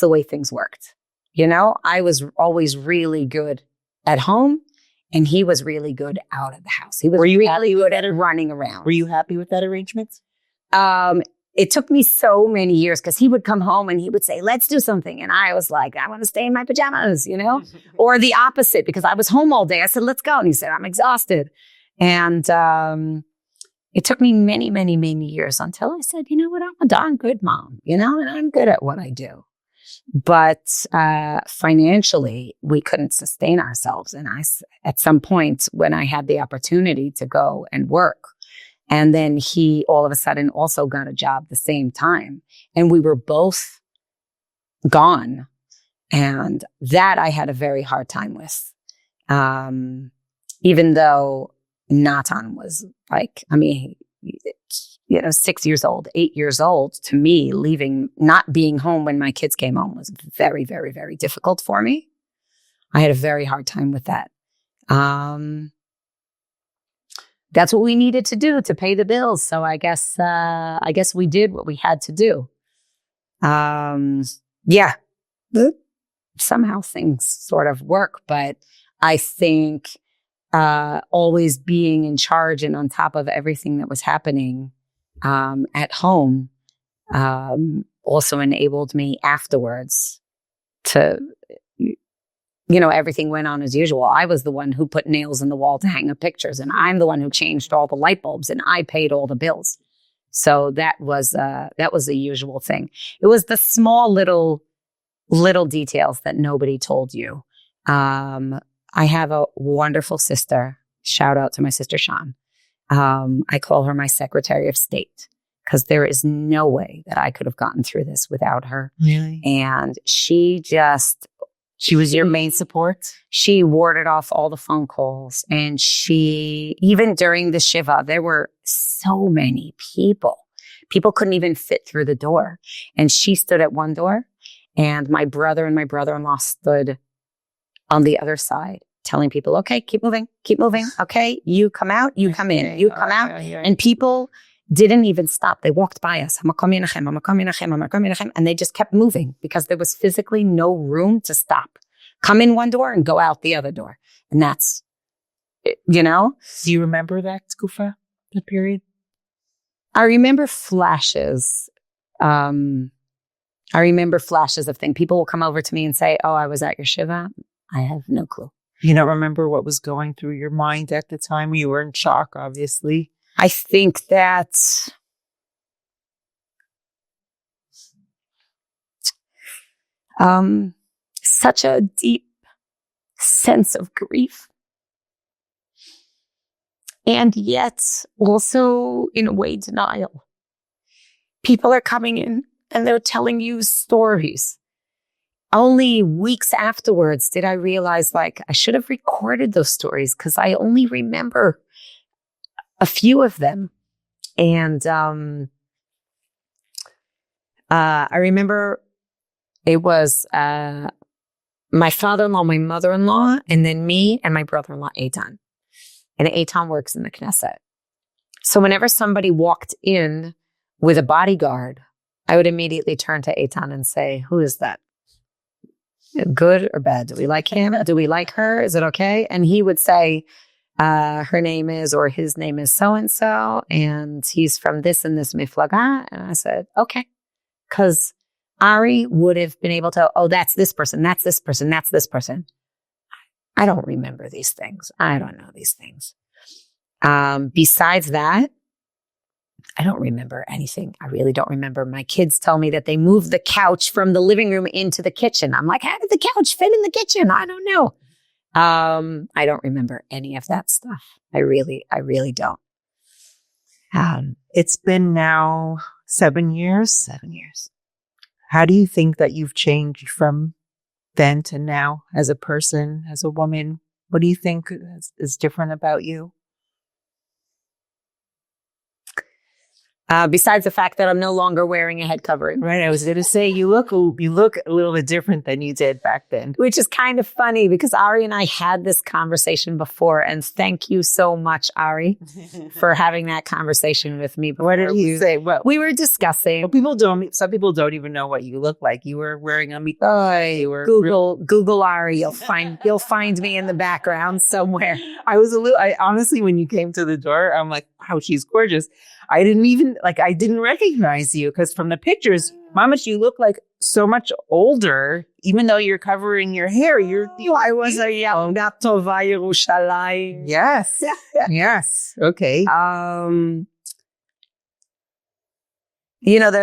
Speaker 2: the way things worked. I was always really good at home and he was really good out of the house. He was really good at running around.
Speaker 1: Were you happy with that arrangement?
Speaker 2: It took me so many years because he would come home and he would say, let's do something. And I was like, I want to stay in my pajamas, or the opposite, because I was home all day. I said, let's go. And he said, I'm exhausted. And it took me many, many, many years until I said, you know what, I'm a darn good mom, and I'm good at what I do. But financially, we couldn't sustain ourselves. And at some point when I had the opportunity to go and work, and then he all of a sudden also got a job the same time, and we were both gone. And that I had a very hard time with. Even though Natan was 6 years old, 8 years old, to me, not being home when my kids came home was very, very, very difficult for me. I had a very hard time with that. That's what we needed to do to pay the bills. So I guess we did what we had to do. Somehow things sort of work, but I think always being in charge and on top of everything that was happening at home also enabled me afterwards to, everything went on as usual. I was the one who put nails in the wall to hang up pictures, and I'm the one who changed all the light bulbs, and I paid all the bills. So that was the usual thing. It was the small little details that nobody told you. I have a wonderful sister. Shout out to my sister, Sean. I call her my Secretary of State because there is no way that I could have gotten through this without her.
Speaker 1: Really?
Speaker 2: And she was your main support. She warded off all the phone calls. And even during the Shiva, there were so many people. People couldn't even fit through the door. And she stood at one door, and my brother and my brother-in-law stood on the other side, telling people, okay, keep moving. Okay, you come out, you come in, you come out. And people didn't even stop. They walked by us. And they just kept moving because there was physically no room to stop. Come in one door and go out the other door. And that's,
Speaker 1: Do you remember that Tkufa, the period?
Speaker 2: I remember flashes. I remember flashes of things. People will come over to me and say, oh, I was at your Shiva. I have no clue.
Speaker 1: You don't remember what was going through your mind at the time? You were in shock, obviously.
Speaker 2: I think that Such a deep sense of grief. And yet also, in a way, denial. People are coming in and they're telling you stories. Only weeks afterwards did I realize, like, I should have recorded those stories because I only remember a few of them. And I remember it was my father-in-law, my mother-in-law, and then me and my brother-in-law, Eitan. And Eitan works in the Knesset. So whenever somebody walked in with a bodyguard, I would immediately turn to Eitan and say, who is that? Good or bad? Do we like him? Do we like her? Is it okay? And he would say, her name is, or his name is so-and-so, and he's from this and this miflaga. And I said, okay. Because Ari would have been able to, oh, that's this person, that's this person, that's this person. I don't remember these things. I don't know these things. Besides that, I don't remember anything. I really don't remember. My kids tell me that they moved the couch from the living room into the kitchen. I'm like, how did the couch fit in the kitchen? I don't know. I don't remember any of that stuff. I really don't.
Speaker 1: It's been now 7 years.
Speaker 2: 7 years.
Speaker 1: How do you think that you've changed from then to now as a person, as a woman? What do you think is different about you?
Speaker 2: Besides the fact that I'm no longer wearing a head covering.
Speaker 1: Right. I was going to say, you look a little bit different than you did back then.
Speaker 2: Which is kind of funny because Ari and I had this conversation before. And thank you so much, Ari, for having that conversation with me before.
Speaker 1: What did you say? Well,
Speaker 2: we were discussing.
Speaker 1: Some people don't even know what you look like. You were wearing a
Speaker 2: Google Ari. You'll find me in the background somewhere.
Speaker 1: I honestly, when you came to the door, I'm like, wow, she's gorgeous. I didn't recognize you because from the pictures, Mamas, you look like so much older, even though you're covering your hair.
Speaker 2: I was a young Tova Yerushalayim.
Speaker 1: Yes. Yes. Okay.
Speaker 2: There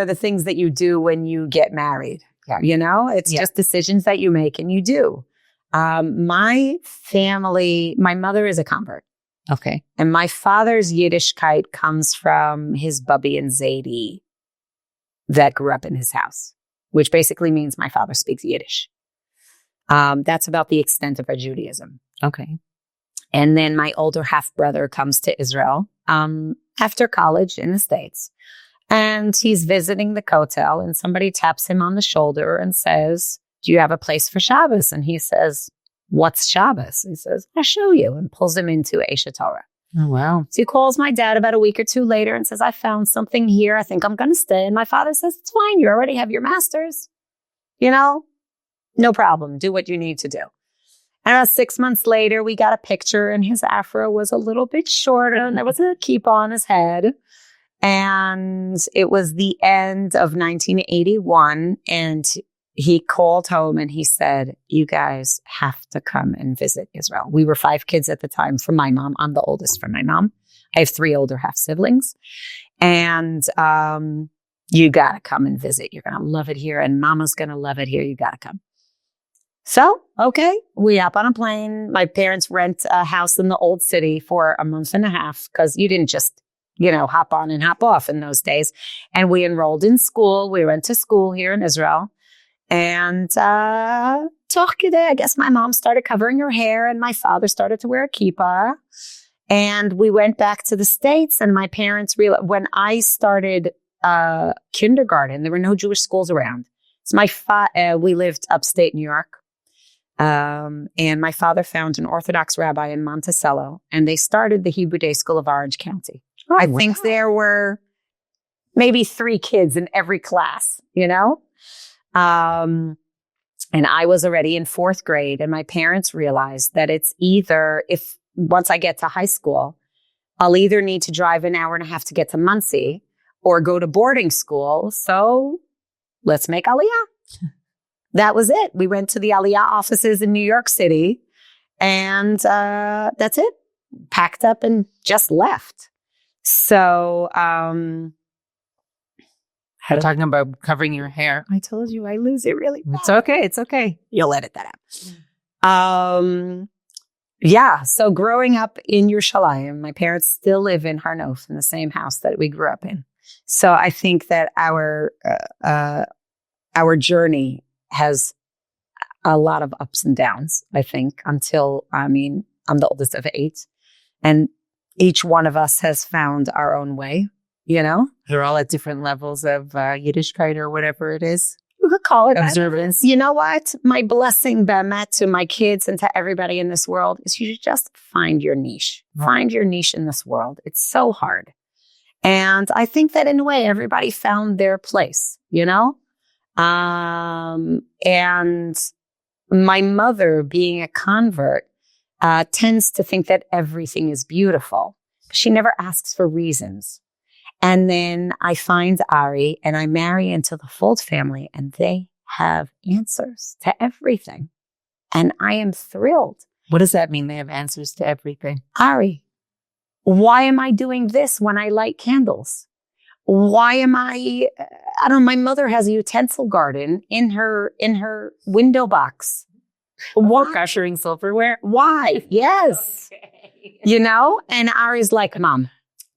Speaker 2: are the things that you do when you get married. Yeah. It's just decisions that you make and you do. My family, my mother is a convert.
Speaker 1: Okay.
Speaker 2: And my father's Yiddishkeit comes from his Bubby and Zadie that grew up in his house, which basically means my father speaks Yiddish. That's about the extent of our Judaism.
Speaker 1: Okay.
Speaker 2: And then my older half-brother comes to Israel after college in the States. And he's visiting the Kotel and somebody taps him on the shoulder and says, do you have a place for Shabbos? And he says, what's Shabbos? He says, I'll show you, and pulls him into Eshet Torah.
Speaker 1: Oh, wow.
Speaker 2: So he calls my dad about a week or two later and says, I found something here. I think I'm going to stay. And my father says, it's fine. You already have your master's. No problem. Do what you need to do. And about 6 months later, we got a picture and his afro was a little bit shorter and there was a kippah on his head. And it was the end of 1981. And he called home and he said, you guys have to come and visit Israel. We were 5 kids at the time from my mom. I'm the oldest from my mom. I have 3 older half siblings. And you got to come and visit. You're going to love it here. And Mama's going to love it here. You got to come. So, okay, we hop on a plane. My parents rent a house in the old city for a month and a half because you didn't just, hop on and hop off in those days. And we enrolled in school. We went to school here in Israel. And toch kedei, I guess my mom started covering her hair and my father started to wear a kippah. And we went back to the States and my parents realized when I started kindergarten, there were no Jewish schools around. So we lived upstate New York. And my father found an Orthodox rabbi in Monticello and they started the Hebrew Day School of Orange County. Oh, I think there were maybe 3 kids in every class, and I was already in 4th grade and my parents realized that it's either once I get to high school, I'll either need to drive an hour and a half to get to Muncie or go to boarding school. So let's make Aliyah. That was it. We went to the Aliyah offices in New York City and that's it. Packed up and just left. So
Speaker 1: We're talking about covering your hair.
Speaker 2: I told you I lose it really bad.
Speaker 1: It's okay. It's okay.
Speaker 2: You'll edit that out. Yeah. So growing up in Yerushalayim, my parents still live in Harnof in the same house that we grew up in. So I think that our journey has a lot of ups and downs, I think, until, I'm the oldest of 8. And each one of us has found our own way, you know?
Speaker 1: They're all at different levels of Yiddishkeit or whatever it is.
Speaker 2: You could call it
Speaker 1: observance.
Speaker 2: You know what? My blessing, Bemet, to my kids and to everybody in this world is you should just find your niche. Find your niche in this world. It's so hard. And I think that in a way, everybody found their place, you know? And my mother, being a convert, tends to think that everything is beautiful. She never asks for reasons. And then I find Ari and I marry into the Fuld family and they have answers to everything. And I am thrilled.
Speaker 1: What does that mean? They have answers to everything.
Speaker 2: Ari, why am I doing this when I light candles? Why am I don't know, my mother has a utensil garden in her window box.
Speaker 1: What ushering silverware?
Speaker 2: Why? Yes. Okay. You know? And Ari's like, Mom,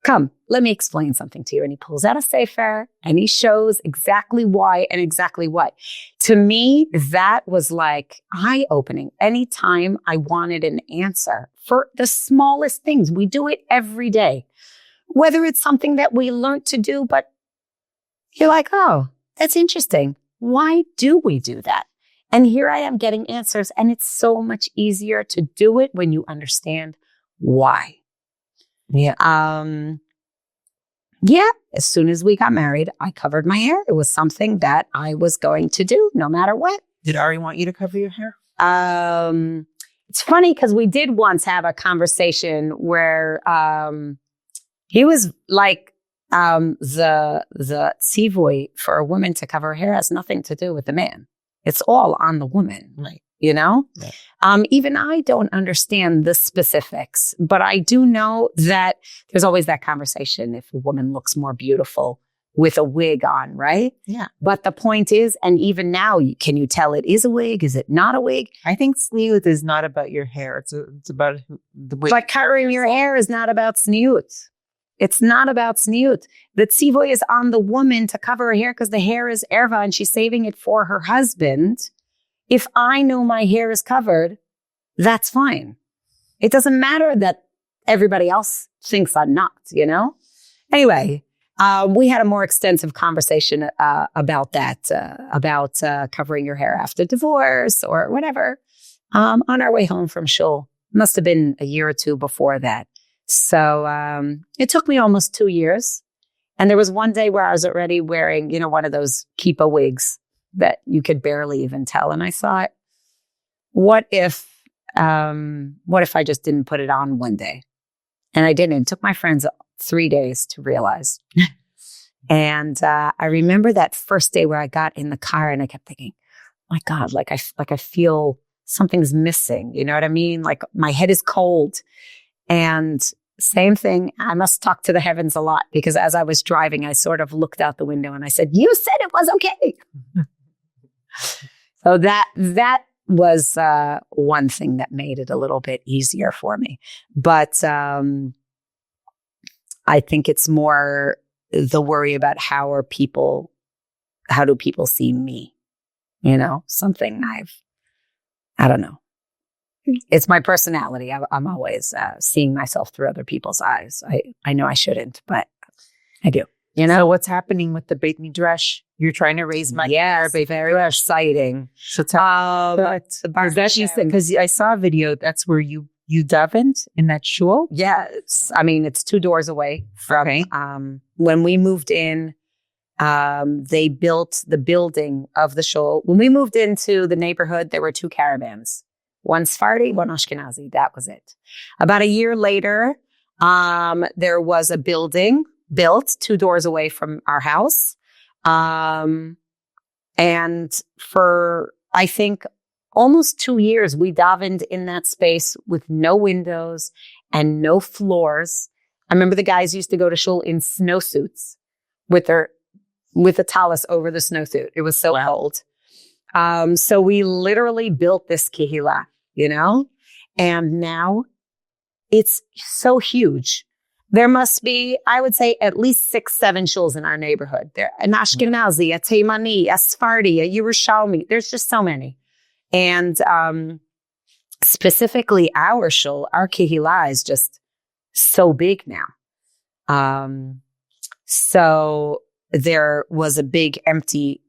Speaker 2: come, let me explain something to you. And he pulls out a sefer and he shows exactly why and exactly what. To me, that was like eye-opening. Anytime I wanted an answer for the smallest things, we do it every day. Whether it's something that we learned to do, but you're like, oh, that's interesting. Why do we do that? And here I am getting answers. And it's so much easier to do it when you understand why.
Speaker 1: Yeah.
Speaker 2: Yeah. As soon as we got married, I covered my hair. It was something that I was going to do no matter what.
Speaker 1: Did Ari want you to cover your hair?
Speaker 2: It's funny because we did once have a conversation where he was like, the tzivoy for a woman to cover her hair has nothing to do with the man. It's all on the woman,
Speaker 1: right?
Speaker 2: You know?
Speaker 1: Right.
Speaker 2: Even I don't understand the specifics, but I do know that there's always that conversation if a woman looks more beautiful with a wig on, right?
Speaker 1: Yeah.
Speaker 2: But the point is, and even now, can you tell it is a wig? Is it not a wig?
Speaker 1: I think sniut is not about your hair. It's about the wig.
Speaker 2: But covering your hair is not about sniut. It's not about sniut. The tzivoy is on the woman to cover her hair because the hair is erva and she's saving it for her husband. If I know my hair is covered, that's fine. It doesn't matter that everybody else thinks I'm not, you know? Anyway, we had a more extensive conversation about that, about covering your hair after divorce or whatever, on our way home from shul. Must have been a year or two before that. So it took me almost 2 years. And there was one day where I was already wearing, you know, one of those kippah wigs that you could barely even tell. And I thought, what if I just didn't put it on one day? And I didn't. It took my friends 3 days to realize. And I remember that first day where I got in the car and I kept thinking, my God, like I feel something's missing. You know what I mean? Like my head is cold. And same thing, I must talk to the heavens a lot because as I was driving, I sort of looked out the window and I said, you said it was okay. So that was one thing that made it a little bit easier for me. But I think it's more the worry about how do people see me? You know, something I don't know. It's my personality. I'm always seeing myself through other people's eyes. I know I shouldn't, but I do.
Speaker 1: You know, what's happening with the Beit Midrash? You're trying to raise money.
Speaker 2: Yes, very exciting.
Speaker 1: So tell because I saw a video. That's where you davened in that shul.
Speaker 2: Yes, I mean it's 2 doors away from.
Speaker 1: Okay.
Speaker 2: When we moved in, they built the building of the shul. When we moved into the neighborhood, there were 2 caravans. One Sephardi, one Ashkenazi. That was it. About a year later, there was a building built 2 doors away from our house. And for, I think, almost 2 years, we davened in that space with no windows and no floors. I remember the guys used to go to shul in snowsuits with their with a talus over the snowsuit. It was so cold. So we literally built this kehillah, and now it's so huge. There must be, I would say, at least 6-7 shuls in our neighborhood. There, an Ashkenazi, a Teimani, a Sephardi, a Yerushalmi. There's just so many. And specifically our shul, our kehillah is just so big now. So there was a big empty,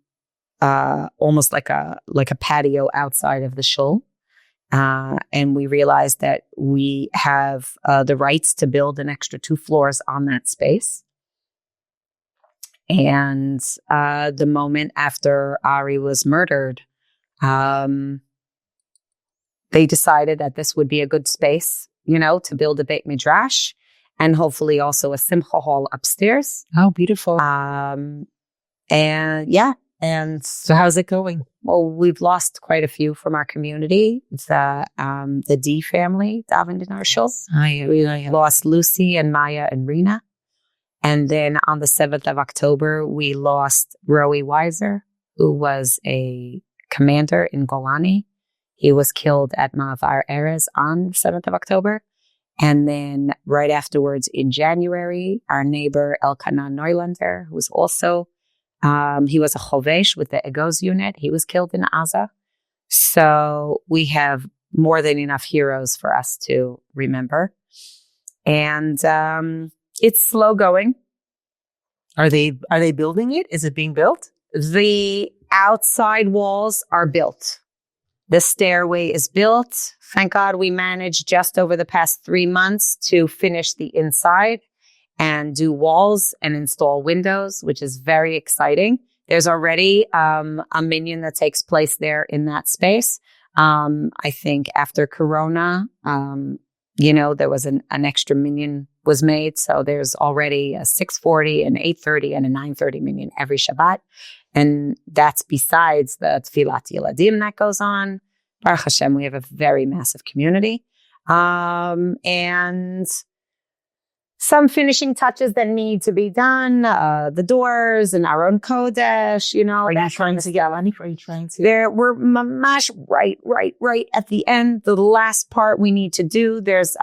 Speaker 2: almost like a patio outside of the shul. And we realized that we have the rights to build an extra 2 floors on that space. And the moment after Ari was murdered, they decided that this would be a good space, to build a Beit Midrash and hopefully also a Simcha hall upstairs.
Speaker 1: Oh, beautiful.
Speaker 2: And yeah. And
Speaker 1: so how's it going?
Speaker 2: Well, we've lost quite a few from our community. The D family davened in our shul. We lost Lucy and Maya and Rena. And then on the 7th of October, we lost Roey Weiser, who was a commander in Golani. He was killed at Ma'avar Erez on the 7th of October. And then right afterwards in January, our neighbor Elkanan Neulander, who was also he was a chovesh with the Egoz unit. He was killed in Gaza. So we have more than enough heroes for us to remember. And it's slow going.
Speaker 1: Are they building it? Is it being built?
Speaker 2: The outside walls are built. The stairway is built. Thank God we managed just over the past 3 months to finish the inside and do walls and install windows, which is very exciting. There's already a minyan that takes place there in that space. I think after Corona, there was an extra minyan was made. So there's already a 6:40, an 8:30, and a 9:30 minyan every Shabbat. And that's besides the Tfilat Yeladim that goes on. Baruch Hashem, we have a very massive community. And some finishing touches that need to be done, the doors and our own Kodesh,
Speaker 1: Are you trying to get money? Are you trying to?
Speaker 2: We're mamash right at the end. The last part we need to do, there's,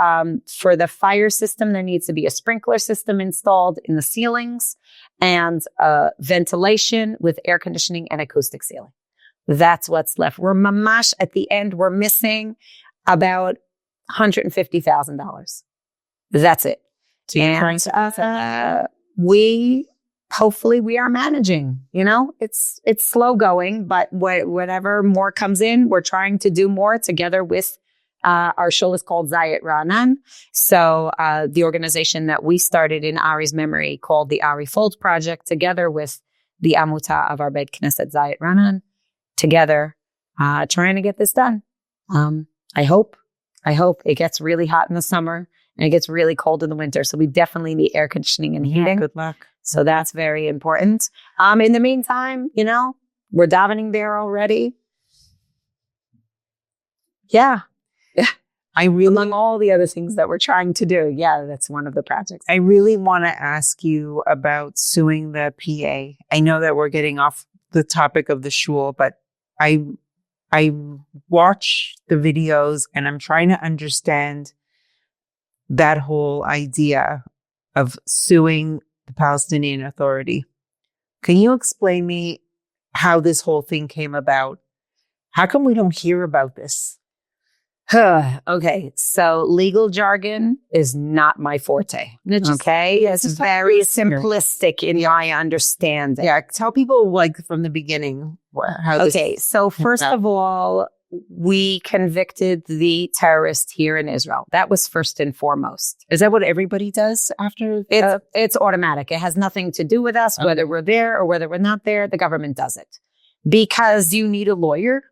Speaker 2: for the fire system, there needs to be a sprinkler system installed in the ceilings and ventilation with air conditioning and acoustic ceiling. That's what's left. We're mamash at the end. We're missing about $150,000. That's it.
Speaker 1: So you're trying to
Speaker 2: we are managing, it's slow going, but whatever more comes in, we're trying to do more together with, our shul is called Zayit Ra'anan. So, the organization that we started in Ari's memory called the Ari Fuld Project, together with the Amuta of our Beit Knesset Zayit Ra'anan, together, trying to get this done. I hope it gets really hot in the summer. And it gets really cold in the winter. So we definitely need air conditioning and heating.
Speaker 1: Good luck.
Speaker 2: So that's very important. In the meantime, we're davening there already. Yeah. Among all the other things that we're trying to do. Yeah, that's one of the projects.
Speaker 1: I really want to ask you about suing the PA. I know that we're getting off the topic of the shul, but I watch the videos and I'm trying to understand that whole idea of suing the Palestinian Authority. Can you explain me how this whole thing came about? How come we don't hear about this?
Speaker 2: Okay, so legal jargon is not my forte. Okay, it's very simplistic in my understanding.
Speaker 1: Yeah, tell people from the beginning how this.
Speaker 2: Okay, so first of all, we convicted the terrorist here in Israel. That was first and foremost.
Speaker 1: Is that what everybody does after?
Speaker 2: It's automatic. It has nothing to do with us, whether we're there or whether we're not there. The government does it. Because you need a lawyer.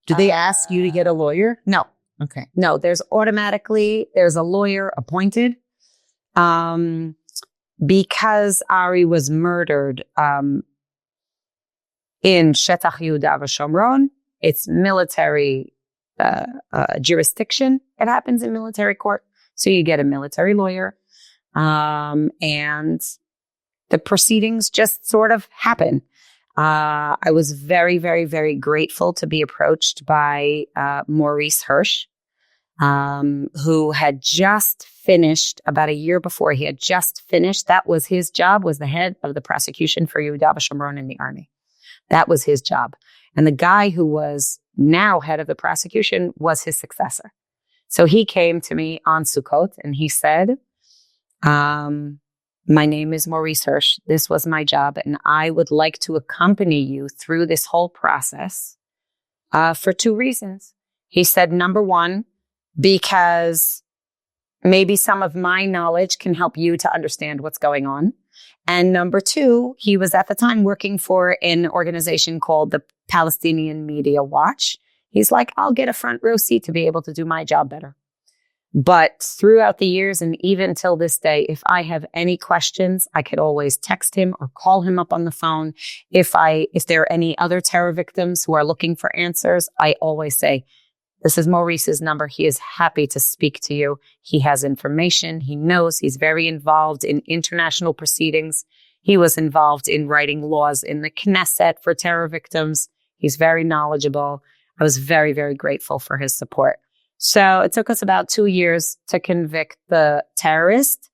Speaker 1: Do they ask you to get a lawyer?
Speaker 2: No.
Speaker 1: Okay.
Speaker 2: No, there's a lawyer appointed. Because Ari was murdered in Shetach Yehuda v'Shomron, it's military jurisdiction. It happens in military court. So you get a military lawyer. And the proceedings just sort of happen. I was very, very, very grateful to be approached by Maurice Hirsch, who had just finished about a year before. He had just finished. That was his job, was the head of the prosecution for Yehuda V'Shomron in the army. That was his job. And the guy who was now head of the prosecution was his successor. So he came to me on Sukkot and he said, my name is Maurice Hirsch. This was my job, and I would like to accompany you through this whole process for 2 reasons. He said, number one, because maybe some of my knowledge can help you to understand what's going on. And number two, he was at the time working for an organization called the Palestinian Media Watch. He's like, I'll get a front row seat to be able to do my job better. But throughout the years and even till this day, if I have any questions, I could always text him or call him up on the phone. If there are any other terror victims who are looking for answers, I always say, this is Maurice's number. He is happy to speak to you. He has information. He knows. He's very involved in international proceedings. He was involved in writing laws in the Knesset for terror victims. He's very knowledgeable. I was very, very grateful for his support. So it took us about 2 years to convict the terrorist,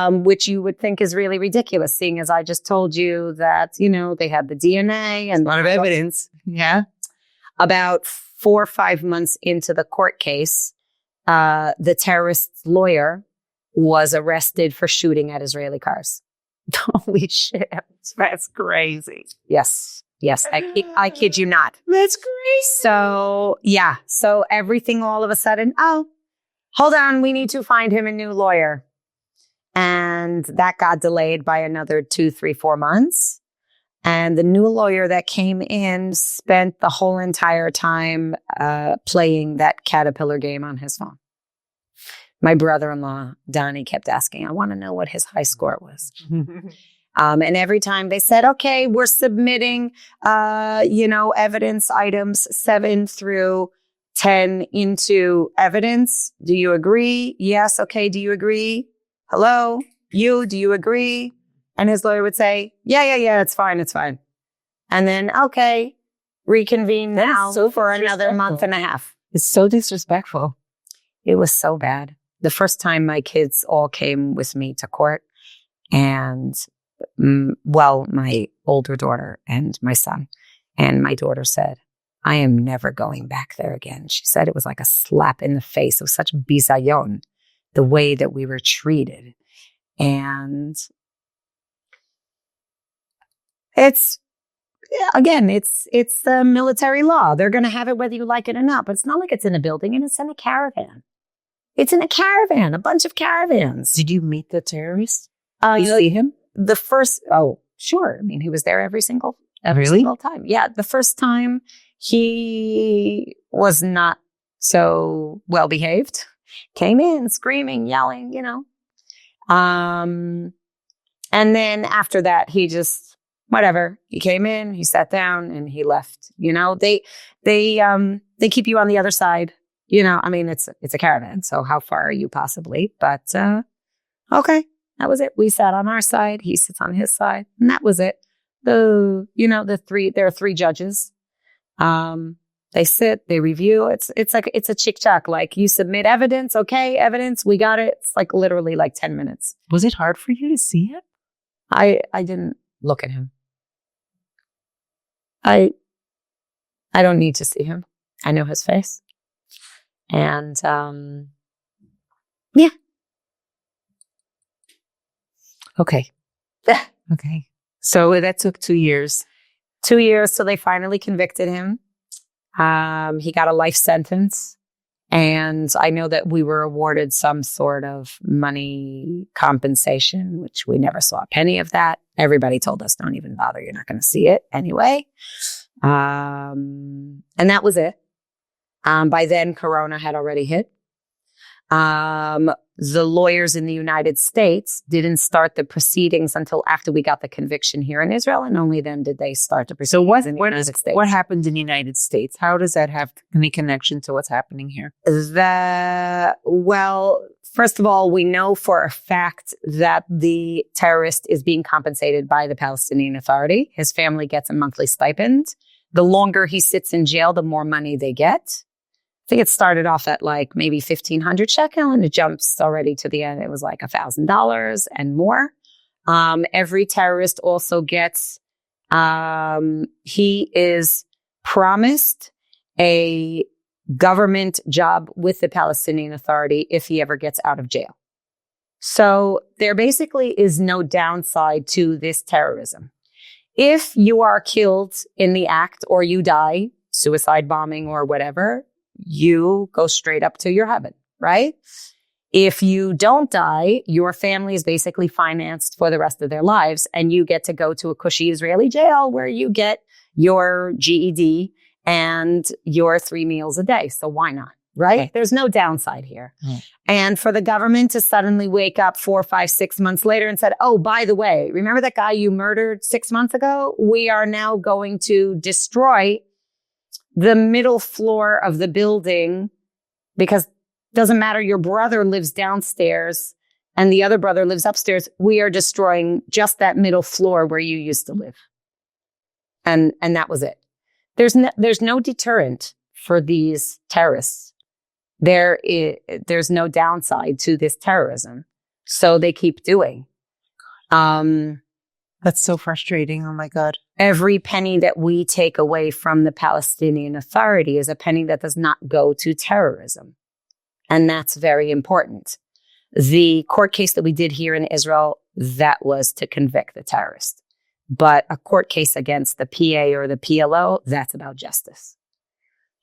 Speaker 2: which you would think is really ridiculous, seeing as I just told you that, they had the DNA and
Speaker 1: a lot of evidence. Yeah.
Speaker 2: About 4 or 5 months into the court case, the terrorist's lawyer was arrested for shooting at Israeli cars.
Speaker 1: Holy shit. That's crazy.
Speaker 2: Yes. I kid you not.
Speaker 1: That's crazy.
Speaker 2: So, yeah. So everything all of a sudden, hold on. We need to find him a new lawyer. And that got delayed by another 2, 3, 4 months. And the new lawyer that came in spent the whole entire time playing that caterpillar game on his phone. My brother-in-law, Donnie, kept asking, I want to know what his high score was. And every time they said, okay, we're submitting, evidence items 7 through 10 into evidence. Do you agree? Yes. Okay. Do you agree? Hello? Do you agree? And his lawyer would say, yeah, it's fine. And then, okay, reconvene now for another month and a half.
Speaker 1: It's so disrespectful.
Speaker 2: It was so bad. The first time my kids all came with me to court, and my older daughter and my son, and my daughter said, I am never going back there again. She said it was like a slap in the face of such bizayon, the way that we were treated. And it's the military law. They're going to have it whether you like it or not, but it's not like it's in a building, and it's in a caravan. It's in a caravan, a bunch of caravans.
Speaker 1: Did you meet the terrorist? You see him?
Speaker 2: Sure. I mean, he was there every single time. Yeah. The first time he was not so well behaved, came in screaming, yelling, And then after that, he just, whatever, he came in, he sat down and he left. They keep you on the other side. It's a caravan. So how far are you possibly? But, okay. That was it. We sat on our side. He sits on his side. And that was it. There are 3 judges. They sit, they review. It's a chick-chack. Like, you submit evidence. Okay, evidence. We got it. It's like literally like 10 minutes.
Speaker 1: Was it hard for you to see him?
Speaker 2: I didn't look at him. I don't need to see him. I know his face. And, yeah.
Speaker 1: Okay. Okay. So that took 2 years.
Speaker 2: 2 years. So they finally convicted him. He got a life sentence. And I know that we were awarded some sort of money compensation, which we never saw a penny of that. Everybody told us, don't even bother. You're not going to see it anyway. And that was it. By then, Corona had already hit. The lawyers in the United States didn't start the proceedings until after we got the conviction here in Israel, and only then did they start the proceedings in the United States.
Speaker 1: What happened in the United States? How does that have any connection to what's happening here?
Speaker 2: Well, first of all, we know for a fact that the terrorist is being compensated by the Palestinian Authority. His family gets a monthly stipend. The longer he sits in jail, the more money they get. I think it started off at like maybe 1,500 shekel, and it jumps already to the end. It was like $1,000 and more. Every terrorist also gets, he is promised a government job with the Palestinian Authority if he ever gets out of jail. So there basically is no downside to this terrorism. If you are killed in the act or you die, suicide bombing or whatever, you go straight up to your heaven, right? If you don't die, your family is basically financed for the rest of their lives, and you get to go to a cushy Israeli jail where you get your GED and your 3 meals a day. So why not, right? Okay. There's no downside here. And for the government to suddenly wake up 4, 5, 6 months later and said, oh, by the way, remember that guy you murdered 6 months ago? We are now going to destroy the middle floor of the building, because it doesn't matter, your brother lives downstairs and the other brother lives upstairs. We are destroying just that middle floor where you used to live. And that was it. There's no deterrent for these terrorists. There's no downside to this terrorism. So they keep doing.
Speaker 1: That's so frustrating. Oh my God.
Speaker 2: Every penny that we take away from the Palestinian Authority is a penny that does not go to terrorism. And that's very important. The court case that we did here in Israel, that was to convict the terrorist. But a court case against the PA or the PLO, that's about justice.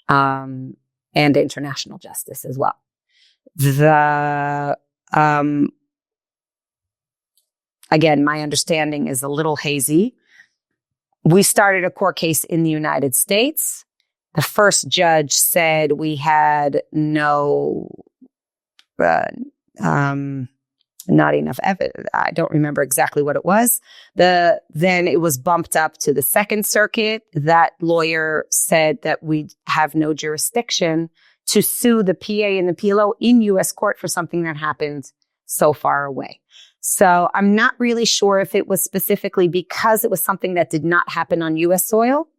Speaker 2: And international justice as well. Again, my understanding is a little hazy. We started a court case in the United States. The first judge said we had not enough evidence. I don't remember exactly what it was. Then it was bumped up to the Second Circuit. That lawyer said that we have no jurisdiction to sue the PA and the PLO in U.S. court for something that happened so far away. So I'm not really sure if it was specifically because it was something that did not happen on U.S. soil,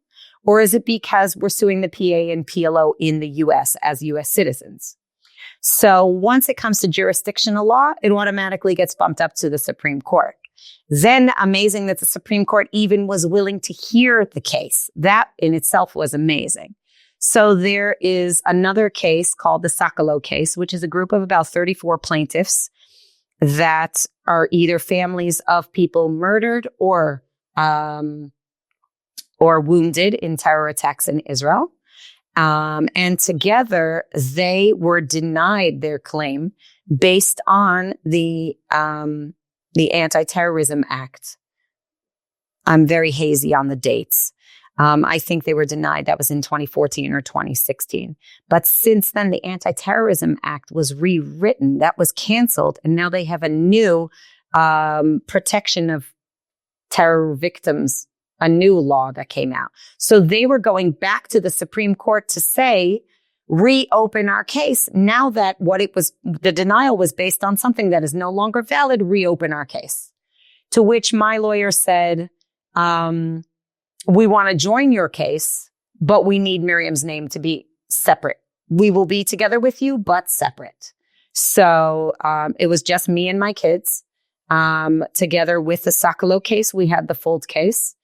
Speaker 2: or is it because we're suing the PA and PLO in the U.S. as U.S. citizens. So once it comes to jurisdictional law, it automatically gets bumped up to the Supreme Court. Then amazing that the Supreme Court even was willing to hear the case. That in itself was amazing. So there is another case called the Sakalo case, which is a group of about 34 plaintiffs that are either families of people murdered or wounded in terror attacks in Israel. And together they were denied their claim based on the Anti-Terrorism Act. I'm very hazy on the dates. I think they were denied. That was in 2014 or 2016. But since then, the Anti-Terrorism Act was rewritten. That was canceled. And now they have a new protection of terror victims, a new law that came out. So they were going back to the Supreme Court to say, reopen our case. Now that the denial was based on something that is no longer valid, reopen our case. To which my lawyer said, we want to join your case, but we need Miriam's name to be separate. We will be together with you, but separate. So it was just me and my kids. Together with the Sakalo case, we had the Fuld case.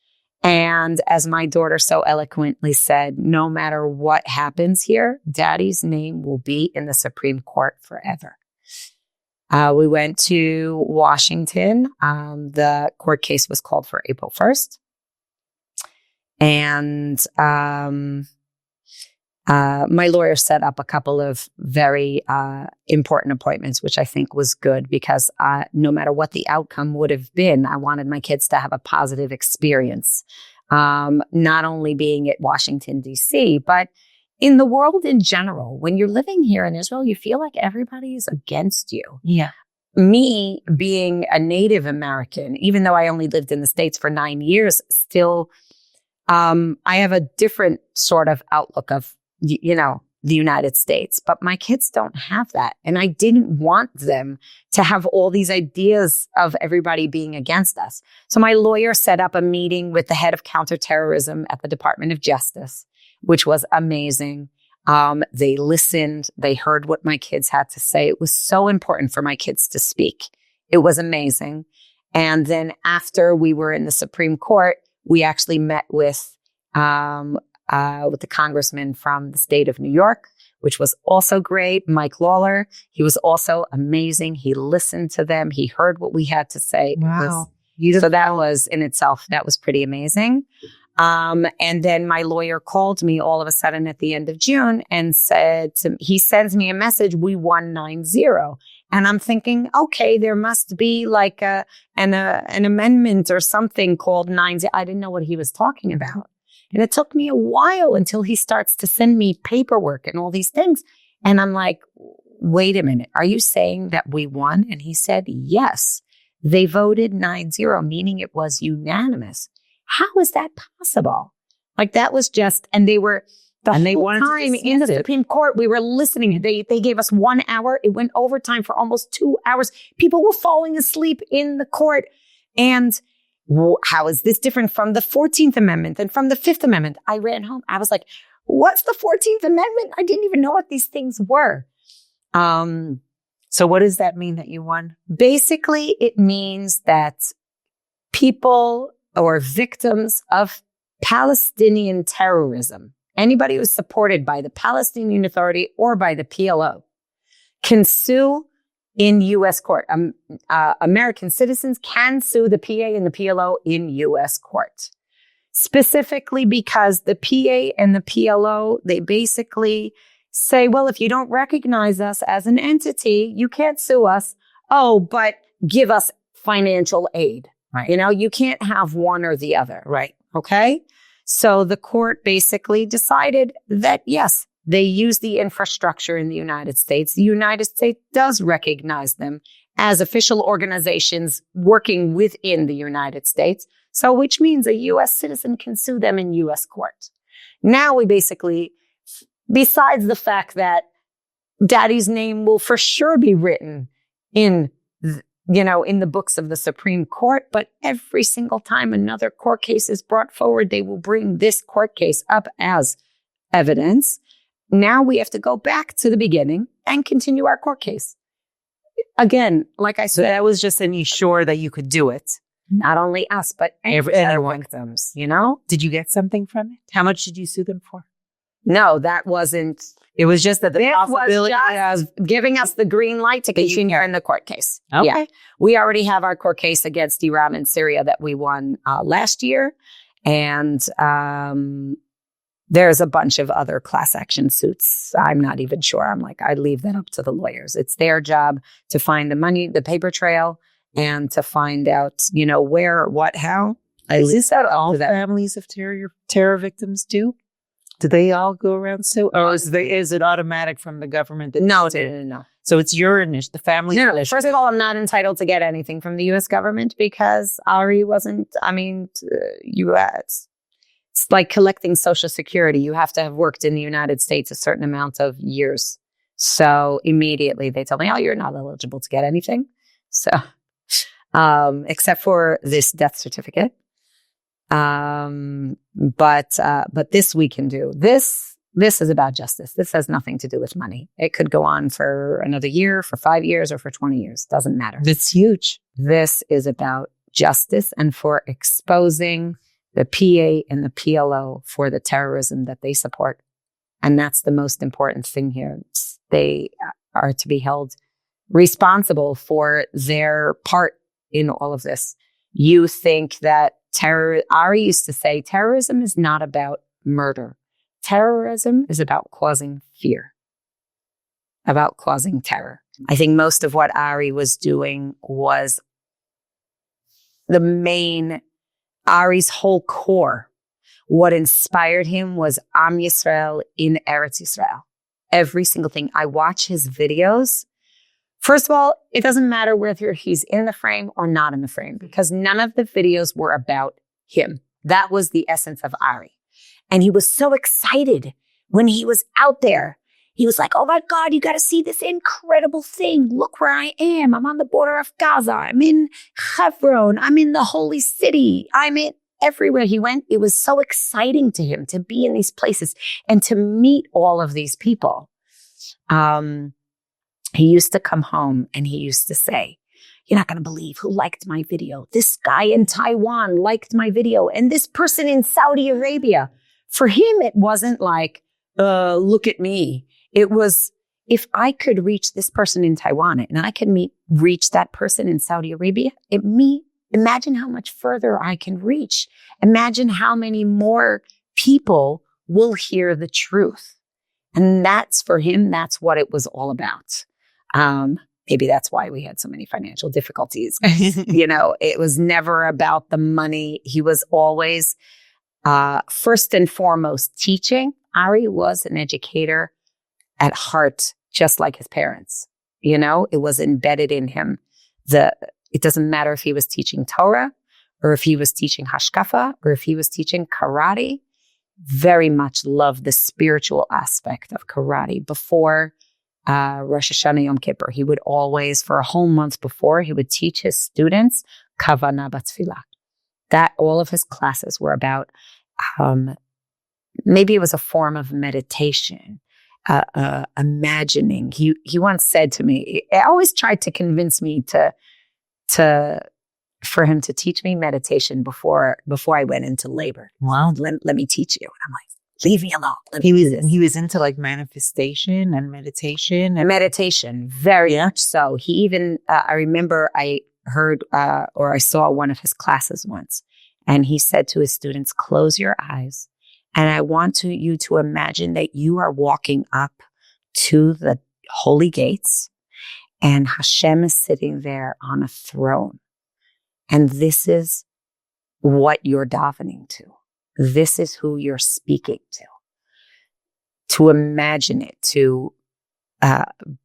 Speaker 2: And as my daughter so eloquently said, no matter what happens here, Daddy's name will be in the Supreme Court forever. We went to Washington. The court case was called for April 1st. And my lawyer set up a couple of very important appointments, which I think was good because no matter what the outcome would have been, I wanted my kids to have a positive experience, not only being at Washington, D.C., but in the world in general, when you're living here in Israel, you feel like everybody is against you.
Speaker 1: Yeah.
Speaker 2: Me being a Native American, even though I only lived in the States for 9 years, still, I have a different sort of outlook of, the United States, but my kids don't have that. And I didn't want them to have all these ideas of everybody being against us. So my lawyer set up a meeting with the head of counterterrorism at the Department of Justice, which was amazing. They listened. They heard what my kids had to say. It was so important for my kids to speak. It was amazing. And then after we were in the Supreme Court, we actually met with the congressman from the state of New York, which was also great. Mike Lawler. He was also amazing. He listened to them. He heard what we had to say.
Speaker 1: Wow.
Speaker 2: So that was in itself, that was pretty amazing. And then my lawyer called me all of a sudden at the end of June and he sends me a message, we won 9-0. And I'm thinking, okay, there must be like an amendment or something called 9-0. I didn't know what he was talking about. And it took me a while until he starts to send me paperwork and all these things. And I'm like, wait a minute, are you saying that we won? And he said, yes, they voted 9-0, meaning it was unanimous. How is that possible? Like that was just, and they were the whole time in the Supreme Court, we were listening. They gave us 1 hour. It went overtime for almost 2 hours. People were falling asleep in the court. And how is this different from the 14th Amendment and from the 5th Amendment? I ran home. I was like, what's the 14th Amendment? I didn't even know what these things were.
Speaker 1: So what does that mean that you won?
Speaker 2: Basically, it means that people or victims of Palestinian terrorism, anybody who's supported by the Palestinian Authority or by the PLO, can sue in U.S. court. American citizens can sue the PA and the PLO in U.S. court. Specifically because the PA and the PLO, they basically say, well, if you don't recognize us as an entity, you can't sue us. Oh, but give us financial aid.
Speaker 1: Right.
Speaker 2: You can't have one or the other.
Speaker 1: Right.
Speaker 2: Okay. So the court basically decided that, yes, they use the infrastructure in the United States. The United States does recognize them as official organizations working within the United States. So which means a U.S. citizen can sue them in U.S. court. Now we basically, besides the fact that Daddy's name will for sure be written in the books of the Supreme Court, but every single time another court case is brought forward, they will bring this court case up as evidence. Now we have to go back to the beginning and continue our court case. Again, like I said,
Speaker 1: that was just an ensure that you could do it.
Speaker 2: Not only us, but everyone. Victims,
Speaker 1: Did you get something from it? How much did you sue them for?
Speaker 2: No, that wasn't.
Speaker 1: It was just that the possibility
Speaker 2: was giving us the green light to continue in the court case.
Speaker 1: Okay.
Speaker 2: Yeah. We already have our court case against Iran and Syria that we won last year. And there's a bunch of other class action suits. I'm not even sure. I'm like, I leave that up to the lawyers. It's their job to find the money, the paper trail, and to find out, where, what, how.
Speaker 1: Is this what all families of terror victims do? Do they all go around sue? Or is it automatic from the government?
Speaker 2: No.
Speaker 1: So it's your initiative, the family.
Speaker 2: No. First of all, I'm not entitled to get anything from the U.S. government because Ari wasn't, U.S. It's like collecting Social Security. You have to have worked in the United States a certain amount of years. So immediately they tell me, oh, you're not eligible to get anything. So, except for this death certificate. But this we can do. This is about justice. This has nothing to do with money. It could go on for another year, for 5 years, or for 20 years. Doesn't matter.
Speaker 1: That's huge.
Speaker 2: This is about justice and for exposing the PA and the PLO for the terrorism that they support. And that's the most important thing here. They are to be held responsible for their part in all of this. You think that Ari used to say, terrorism is not about murder. Terrorism is about causing fear, about causing terror. I think most of what Ari was doing was Ari's whole core What inspired him was Am Yisrael in Eretz Yisrael. Every single thing. I watch his videos. First of all, it doesn't matter whether he's in the frame or not in the frame, because none of the videos were about him. That was the essence of Ari. And he was so excited when he was out there. He was like, oh my God, you got to see this incredible thing. Look where I am. I'm on the border of Gaza. I'm in Hebron. I'm in the holy city. I'm in everywhere he went. It was so exciting to him to be in these places and to meet all of these people. He used to come home and he used to say, you're not going to believe who liked my video. This guy in Taiwan liked my video, and this person in Saudi Arabia. For him, it wasn't like, look at me. It was, if I could reach this person in Taiwan and I can reach that person in Saudi Arabia, imagine how much further I can reach. Imagine how many more people will hear the truth. And that's, for him, that's what it was all about. Maybe that's why we had so many financial difficulties. It was never about the money. He was always, first and foremost, teaching. Ari was an educator at heart, just like his parents. It was embedded in him. It doesn't matter if he was teaching Torah or if he was teaching Hashkafa or if he was teaching karate. Very much loved the spiritual aspect of karate. Before Rosh Hashanah Yom Kippur, he would always, for a whole month before, he would teach his students Kavanah B'Tfilah. That all of his classes were about, maybe it was a form of meditation, imagining. He once said to me, I always tried to convince me for him to teach me meditation before I went into labor.
Speaker 1: Wow.
Speaker 2: Let me teach you. And I'm like, leave me alone.
Speaker 1: He was into like manifestation and meditation.
Speaker 2: Meditation, very much so. He even, I remember I heard or I saw one of his classes once, and he said to his students, close your eyes. And I want you to imagine that you are walking up to the holy gates and Hashem is sitting there on a throne. And this is what you're davening to. This is who you're speaking to. To imagine it, to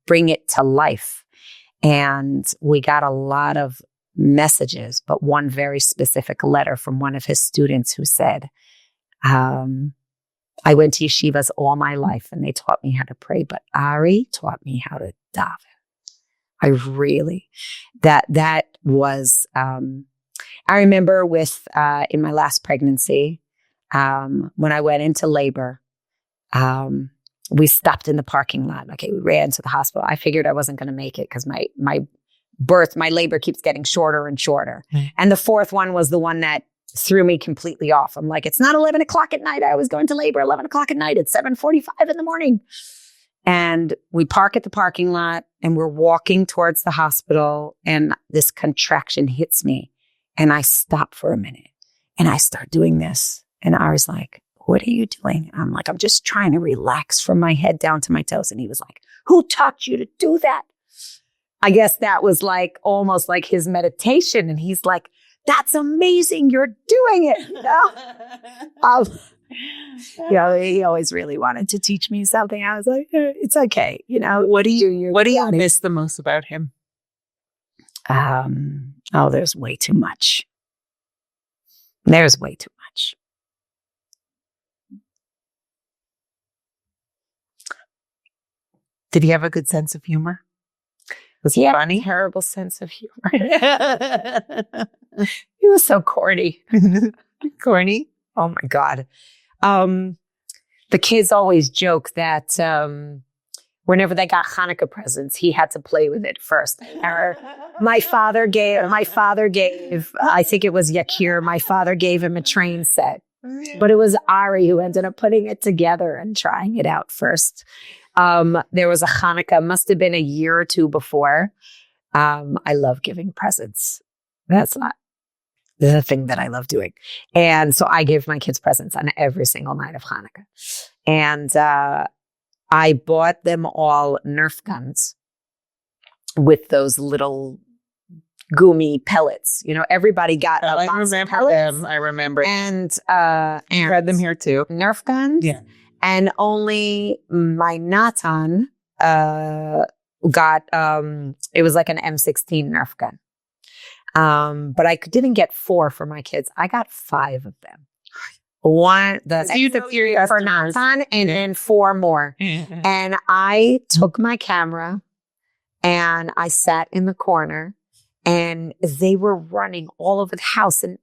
Speaker 2: bring it to life. And we got a lot of messages, but one very specific letter from one of his students who said, I went to yeshivas all my life and they taught me how to pray, but Ari taught me how to daven. I really, that was, I remember in my last pregnancy, when I went into labor, we stopped in the parking lot. Okay, we ran to the hospital. I figured I wasn't going to make it because my labor keeps getting shorter and shorter. Mm. And the fourth one was the one that threw me completely off. I'm like, it's not 11 o'clock at night. I was going to labor 11 o'clock at night. It's 7:45 in the morning. And we park at the parking lot and we're walking towards the hospital and this contraction hits me and I stop for a minute and I start doing this. And I was like, what are you doing? And I'm like, I'm just trying to relax from my head down to my toes. And he was like, who taught you to do that? I guess that was like almost like his meditation. And he's like, that's amazing. You're doing it. He always really wanted to teach me something. I was like, it's okay.
Speaker 1: What do you miss the most about him?
Speaker 2: There's way too much. There's way too much.
Speaker 1: Did he have a good sense of humor? Was he funny?
Speaker 2: Terrible sense of humor. He was so corny.
Speaker 1: Corny?
Speaker 2: Oh my God. The kids always joke that whenever they got Hanukkah presents, he had to play with it first. My father gave, I think it was Yakir, my father gave him a train set. But it was Ari who ended up putting it together and trying it out first. There was a Hanukkah, must have been a year or two before. I love giving presents. That's not the thing that I love doing. And so I give my kids presents on every single night of Hanukkah. And I bought them all Nerf guns with those little gummy pellets. Everybody got a
Speaker 1: I
Speaker 2: box of
Speaker 1: remember
Speaker 2: pellets.
Speaker 1: them. I remember.
Speaker 2: And
Speaker 1: I had them here too.
Speaker 2: Nerf guns.
Speaker 1: Yeah.
Speaker 2: And only my Natan got, it was like an M16 Nerf gun. But I didn't get 4 for my kids. I got 5 of them. One, for Natan, and then 4 more. And I took my camera and I sat in the corner, and they were running all over the house, and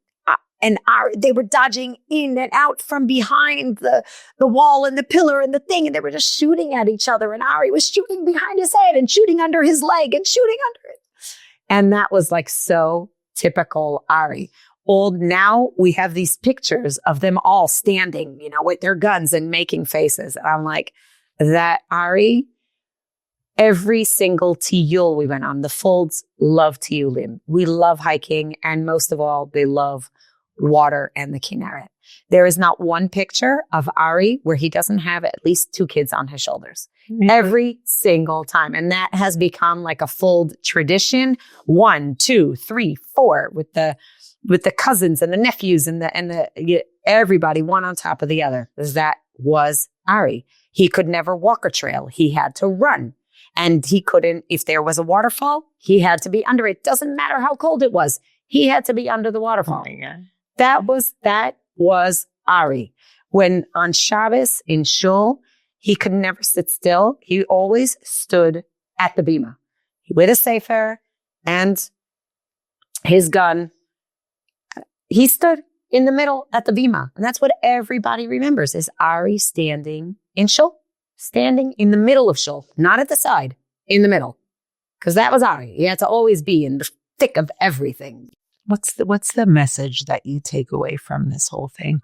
Speaker 2: they were dodging in and out from behind the wall and the pillar and the thing, and they were just shooting at each other. And Ari was shooting behind his head and shooting under his leg and shooting under it. And that was like so typical Ari. Now we have these pictures of them all standing, with their guns and making faces. And I'm like, that Ari, every single tiyul we went on, the Fulds love tiyulim. We love hiking. And most of all, they love water and the Kinneret. There is not one picture of Ari where he doesn't have at least 2 kids on his shoulders. Every single time. And that has become like a Fuld tradition. 1, 2, 3, 4 with the cousins and the nephews and everybody one on top of the other. That was Ari. He could never walk a trail. He had to run. And he couldn't, if there was a waterfall, he had to be under it. Doesn't matter how cold it was. He had to be under the waterfall.
Speaker 1: Oh my God.
Speaker 2: That was Ari. When on Shabbos in Shul, he could never sit still. He always stood at the bima with a sefer and his gun. He stood in the middle at the bima. And that's what everybody remembers is Ari standing in Shul, standing in the middle of Shul, not at the side, in the middle. Because that was Ari. He had to always be in the thick of everything.
Speaker 1: What's the message that you take away from this whole thing?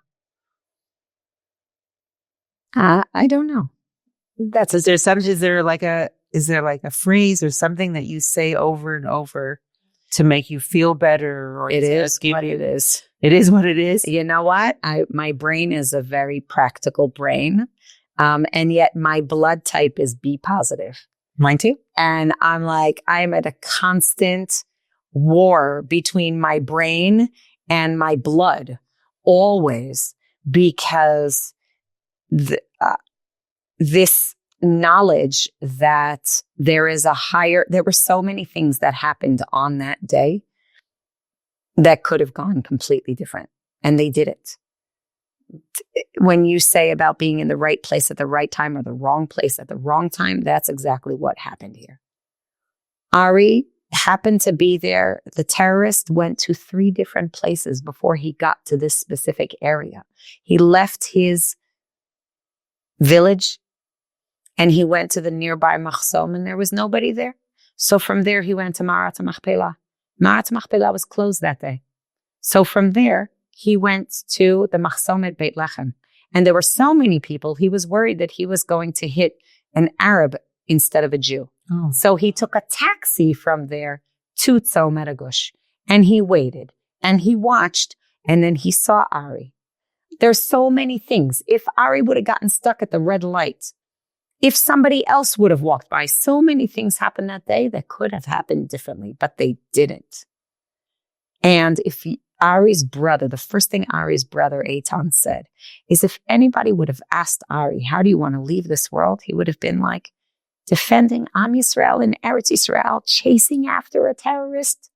Speaker 2: I don't know.
Speaker 1: Is there like a phrase or something that you say over and over to make you feel better? Or
Speaker 2: it is what it is.
Speaker 1: It is what it is.
Speaker 2: You know what? My brain is a very practical brain. And yet my blood type is B positive.
Speaker 1: Mine too.
Speaker 2: And I'm at a constant war between my brain and my blood always, because this knowledge that there were so many things that happened on that day that could have gone completely different, and they didn't. When you say about being in the right place at the right time or the wrong place at the wrong time, that's exactly what happened here. Ari happened to be there. The terrorist went to 3 different places before he got to this specific area. He left his village and he went to the nearby Machsom, and there was nobody there. So from there, he went to Marat Machpelah. Marat Machpelah was closed that day. So from there, he went to the Machsom at Beit Lechem. And there were so many people, he was worried that he was going to hit an Arab instead of a Jew.
Speaker 1: Oh.
Speaker 2: So he took a taxi from there to Tzom Gush, and he waited and he watched, and then he saw Ari. There's so many things. If Ari would have gotten stuck at the red light, if somebody else would have walked by, so many things happened that day that could have happened differently, but they didn't. And if Ari's brother, the first thing Ari's brother Eitan said is, if anybody would have asked Ari, how do you want to leave this world? He would have been like, defending Am Yisrael in Eretz Yisrael, chasing after a terrorist.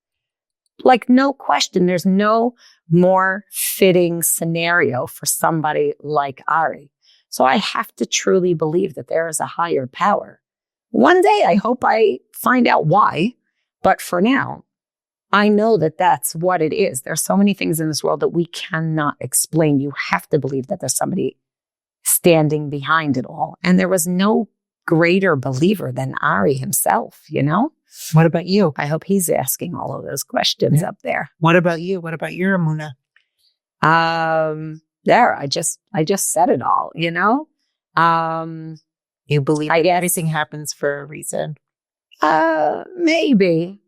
Speaker 2: Like, no question, there's no more fitting scenario for somebody like Ari. So I have to truly believe that there is a higher power. One day, I hope I find out why. But for now, I know that that's what it is. There's so many things in this world that we cannot explain. You have to believe that there's somebody standing behind it all. And there was no greater believer than Ari himself,
Speaker 1: What about you?
Speaker 2: I hope he's asking all of those questions up there.
Speaker 1: What about you? What about your Emunah?
Speaker 2: There, I just said it all,
Speaker 1: You believe everything happens for a reason?
Speaker 2: Maybe.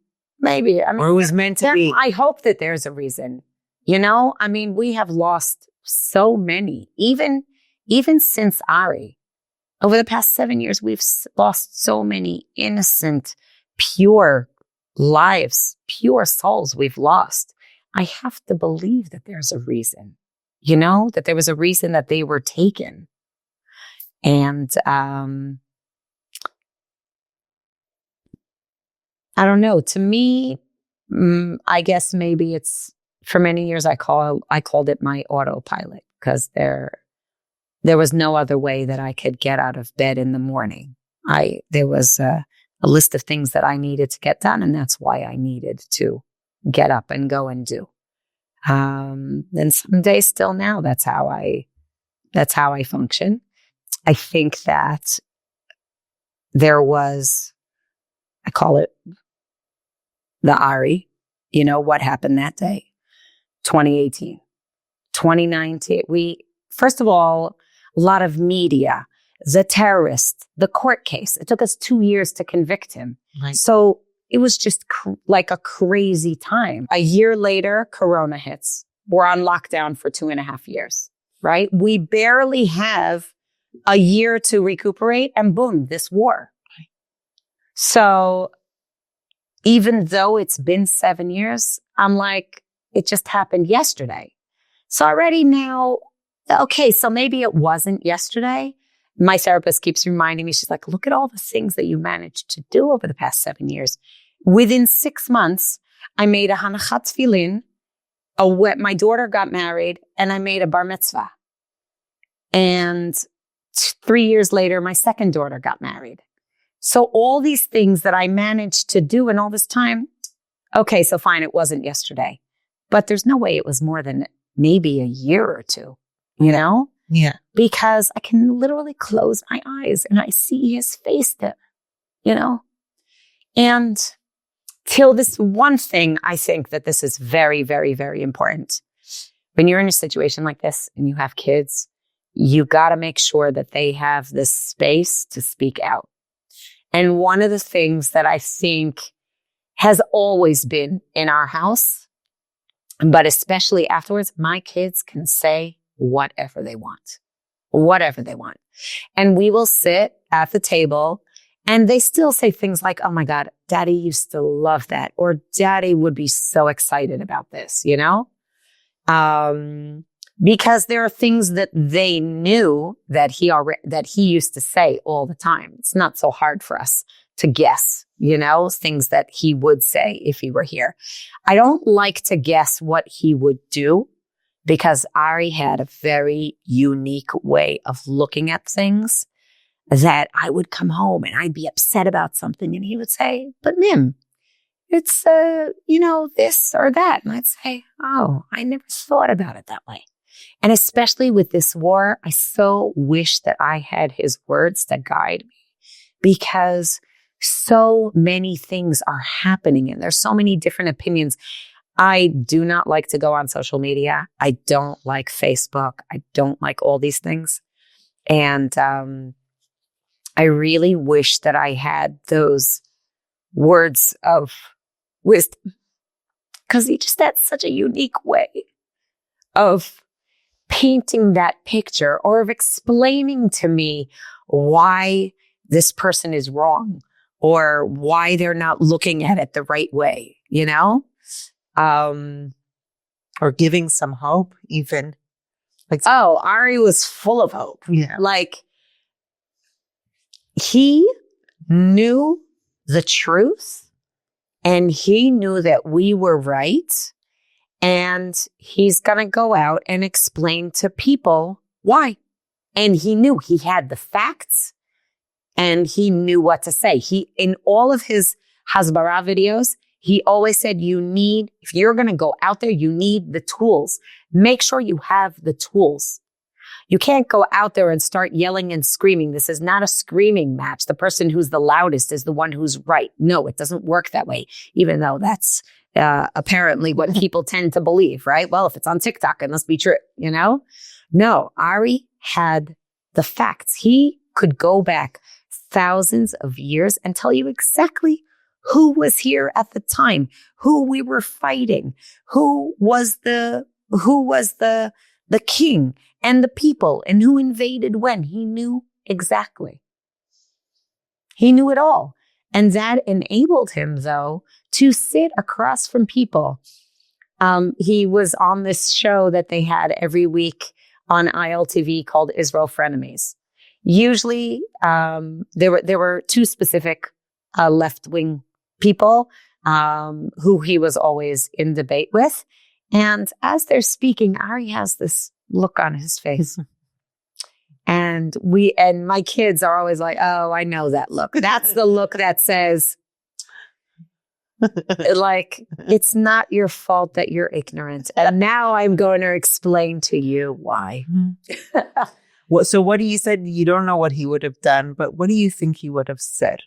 Speaker 2: I mean,
Speaker 1: or it was meant to be.
Speaker 2: I hope that there's a reason. I mean, we have lost so many, even since Ari. Over the past 7 years, we've lost so many innocent, pure lives, pure souls we've lost, I have to believe that there's a reason, that there was a reason that they were taken. And I don't know. To me, I guess maybe it's, for many years I called it my autopilot, because there was no other way that I could get out of bed in the morning. There was a list of things that I needed to get done, and that's why I needed to get up and go and do. And some days still now, that's how I function. I think that there was, I call it the Ari, what happened that day, 2018, 2019. First of all, a lot of media, the terrorist, the court case. It took us 2 years to convict him.
Speaker 1: Right.
Speaker 2: So it was just like a crazy time. A year later, Corona hits. We're on lockdown for 2.5 years, right? We barely have a year to recuperate, and boom, this war. Right. So even though it's been 7 years, I'm like, it just happened yesterday. So already now, okay, so maybe it wasn't yesterday. My therapist keeps reminding me, she's like, look at all the things that you managed to do over the past 7 years. Within 6 months, I made a hanachat tefillin, my daughter got married, and I made a bar mitzvah. And 3 years later, my second daughter got married. So all these things that I managed to do in all this time, okay, so fine, it wasn't yesterday. But there's no way it was more than maybe a year or two,
Speaker 1: Yeah.
Speaker 2: Because I can literally close my eyes and I see his face there, And till this one thing, I think that this is very, very, very important. When you're in a situation like this and you have kids, you got to make sure that they have this space to speak out. And one of the things that I think has always been in our house, but especially afterwards, my kids can say whatever they want. And we will sit at the table and they still say things like, oh my God, Daddy used to love that. Or Daddy would be so excited about this, because there are things that they knew that he used to say all the time. It's not so hard for us to guess, things that he would say if he were here. I don't like to guess what he would do, because Ari had a very unique way of looking at things, that I would come home and I'd be upset about something and he would say, but Mim, it's, this or that. And I'd say, oh, I never thought about it that way. And especially with this war, I so wish that I had his words to guide me, because so many things are happening and there's so many different opinions. I do not like to go on social media. I don't like Facebook. I don't like all these things. And I really wish that I had those words of wisdom, because he just had such a unique way of painting that picture, or of explaining to me why this person is wrong, or why they're not looking at it the right way,
Speaker 1: Or giving some hope, even.
Speaker 2: Ari was full of hope.
Speaker 1: Yeah.
Speaker 2: He knew the truth, and he knew that we were right. And he's going to go out and explain to people why. And he knew he had the facts and he knew what to say. In all of his Hasbara videos, he always said, if you're going to go out there, you need the tools. Make sure you have the tools. You can't go out there and start yelling and screaming. This is not a screaming match. The person who's the loudest is the one who's right. No, it doesn't work that way, even though that's apparently what people tend to believe, right? Well, if it's on TikTok, it must be true, No, Ari had the facts. He could go back thousands of years and tell you exactly who was here at the time, who we were fighting, who was the king and the people, and who invaded when. He knew exactly. He knew it all. And that enabled him, though, to sit across from people. He was on this show that they had every week on ILTV called Israel Frenemies. Usually, there were two specific left-wing people who he was always in debate with. And as they're speaking, Ari has this look on his face. And my kids are always like, oh, I know that look. That's the look that says, like, it's not your fault that you're ignorant. And now I'm going to explain to you why.
Speaker 1: So what do you said? You don't know what he would have done, but what do you think he would have said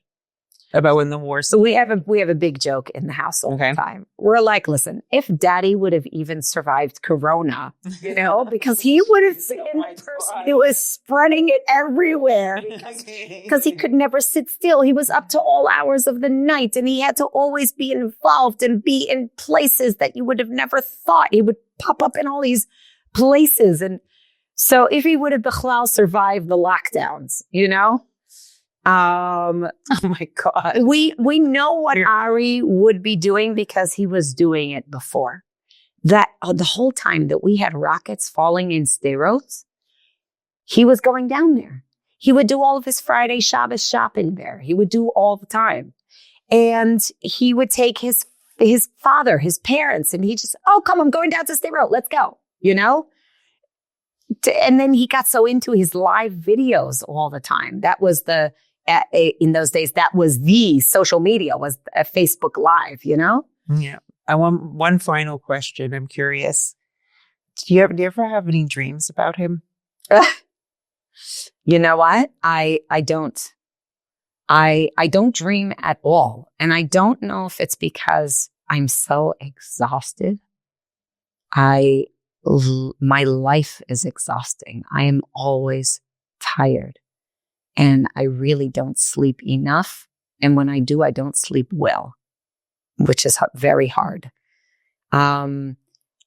Speaker 1: about when the war started?
Speaker 2: So we have a big joke in the house all the time. We're like, listen, if Daddy would have even survived Corona, because he would have been the person who was spreading it everywhere because he could never sit still. He was up to all hours of the night and he had to always be involved and be in places that you would have never thought. He would pop up in all these places. And so if he would have survived the lockdowns,
Speaker 1: oh my God.
Speaker 2: We know what Ari would be doing because he was doing it before. That the whole time that we had rockets falling in Sderot, he was going down there. He would do all of his Friday Shabbos shopping there. He would do all the time. And he would take his father, his parents, and he just, oh, come, I'm going down to Sderot. Let's go, And then he got so into his live videos all the time. That was in those days, that was the social media, was a Facebook Live,
Speaker 1: Yeah. I want one final question. I'm curious. Do you ever have any dreams about him?
Speaker 2: You know what? I don't. I don't dream at all. And I don't know if it's because I'm so exhausted. My life is exhausting. I am always tired and I really don't sleep enough. And when I do, I don't sleep well, which is very hard. I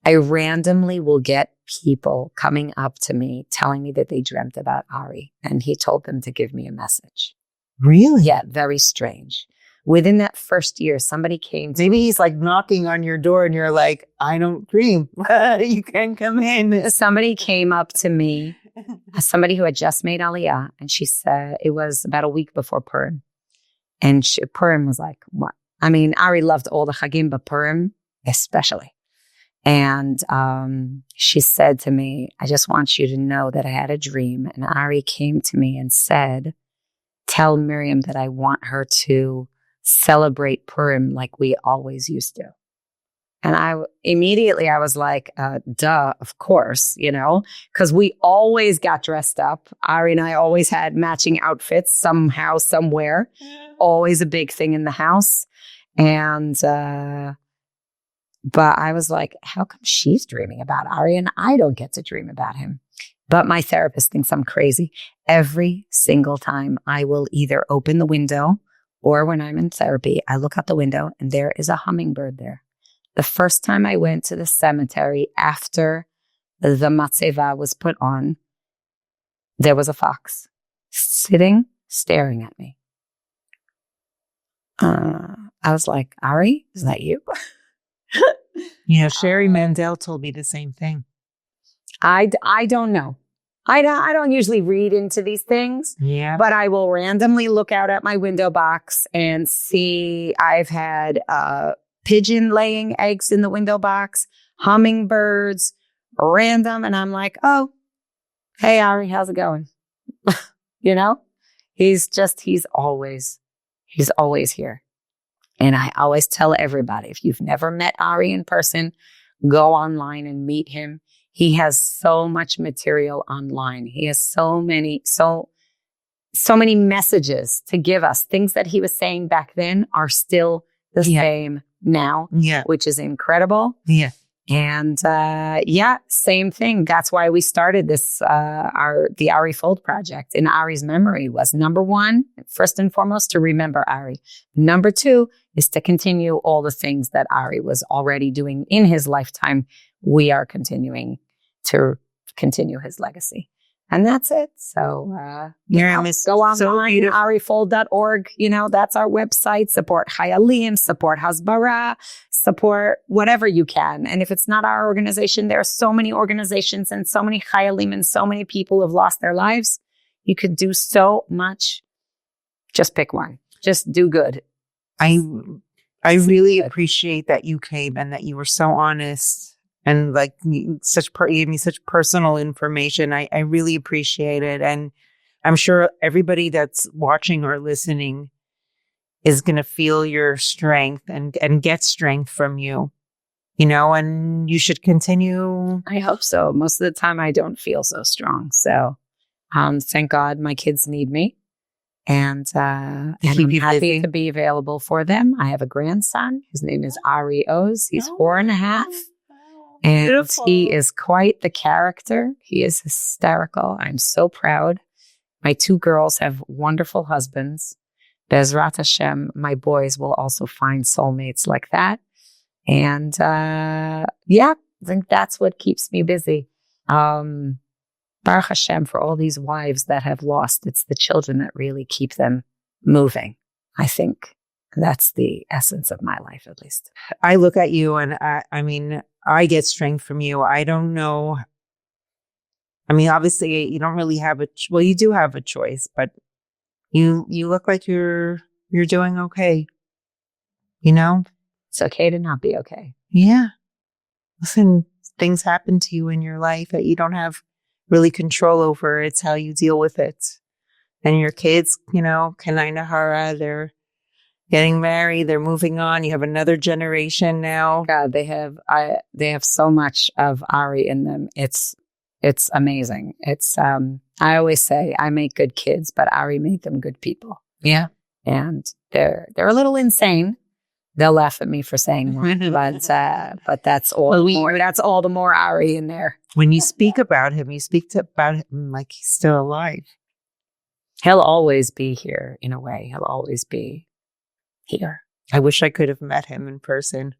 Speaker 2: randomly will get people coming up to me telling me that they dreamt about Ari and he told them to give me a message.
Speaker 1: Really?
Speaker 2: Yeah, very strange. Within that first year, somebody came to
Speaker 1: Maybe he's like knocking on your door and you're like, I don't dream. You can come in.
Speaker 2: Somebody came up to me, somebody who had just made Aliyah, and she said it was about a week before Purim. And Purim was like, what? I mean, Ari loved all the Chagim, but Purim especially. And she said to me, I just want you to know that I had a dream. And Ari came to me and said, tell Miriam that I want her to celebrate Purim like we always used to. And I was like, duh, of course, because we always got dressed up. Ari and I always had matching outfits somehow, somewhere, always a big thing in the house. And, but I was like, how come she's dreaming about Ari and I don't get to dream about him? But my therapist thinks I'm crazy. Every single time I will either open the window or when I'm in therapy, I look out the window and there is a hummingbird there. The first time I went to the cemetery after the matzeva was put on, there was a fox sitting, staring at me. I was like, Ari, is that you?
Speaker 1: Sherry Mandel told me the same thing.
Speaker 2: I don't know. I don't usually read into these things.
Speaker 1: Yeah.
Speaker 2: But I will randomly look out at my window box and see I've had pigeon laying eggs in the window box, hummingbirds, random. And I'm like, oh, hey, Ari, how's it going? He's always here. And I always tell everybody, if you've never met Ari in person, go online and meet him. He has so much material online. He has so many messages to give us. Things that he was saying back then are still the same now, which is incredible.
Speaker 1: Yeah.
Speaker 2: And same thing. That's why we started this, the Ari Fuld Project in Ari's memory was number one, first and foremost, to remember Ari. Number two is to continue all the things that Ari was already doing in his lifetime. We are continuing to continue his legacy. And that's it. So,
Speaker 1: Miriam is
Speaker 2: go online,
Speaker 1: so beautiful.
Speaker 2: arifuld.org. That's our website. Support Hayalim, support Hasbara, support whatever you can. And if it's not our organization, there are so many organizations and so many Hayalim and so many people who have lost their lives. You could do so much. Just pick one. Just do good.
Speaker 1: I really appreciate that you came and that you were so honest. And like you gave me such personal information. I really appreciate it. And I'm sure everybody that's watching or listening is going to feel your strength and get strength from you, and you should continue.
Speaker 2: I hope so. Most of the time I don't feel so strong. So thank God my kids need me. And I'm happy to be available for them. I have a grandson. His name is Ari Oz. He's 4.5. And beautiful. He is quite the character. He is hysterical. I'm so proud. My 2 girls have wonderful husbands. Bezrat Hashem, my boys will also find soulmates like that. And I think that's what keeps me busy. Baruch Hashem for all these wives that have lost. It's the children that really keep them moving. I think that's the essence of my life, at least.
Speaker 1: I look at you and I get strength from you. I don't know. Obviously you don't really have you do have a choice, but you look like you're doing okay.
Speaker 2: It's okay to not be okay.
Speaker 1: Yeah. Listen, things happen to you in your life that you don't have really control over. It's how you deal with it. And your kids, Kanai Nahara, they're getting married, they're moving on. You have another generation now.
Speaker 2: God, they have so much of Ari in them. It's amazing. It's I always say I make good kids, but Ari made them good people.
Speaker 1: Yeah.
Speaker 2: And they're a little insane. They'll laugh at me for saying that, but that's all. That's all the more Ari in there.
Speaker 1: When you speak about him, about him like he's still alive.
Speaker 2: He'll always be here in a way. He'll always be here.
Speaker 1: I wish I could have met him in person.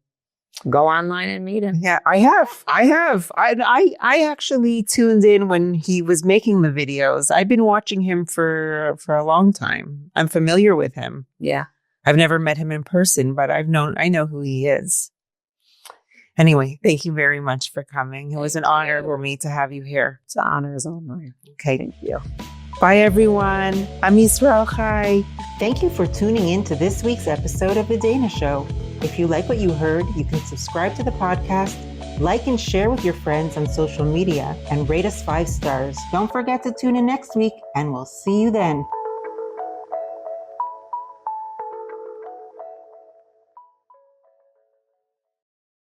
Speaker 2: Go online and meet him.
Speaker 1: Yeah, I have. I actually tuned in when he was making the videos. I've been watching him for a long time. I'm familiar with him.
Speaker 2: Yeah.
Speaker 1: I've never met him in person, but I know who he is. Anyway, thank you very much for coming. It was an honor for me to have you here.
Speaker 2: It's an honor is all mine.
Speaker 1: Okay.
Speaker 2: Thank you.
Speaker 1: Bye, everyone. I'm Yisrael Chai.
Speaker 3: Thank you for tuning in to this week's episode of The Dayna Show. If you like what you heard, you can subscribe to the podcast, like and share with your friends on social media, and rate us 5 stars. Don't forget to tune in next week, and we'll see you then.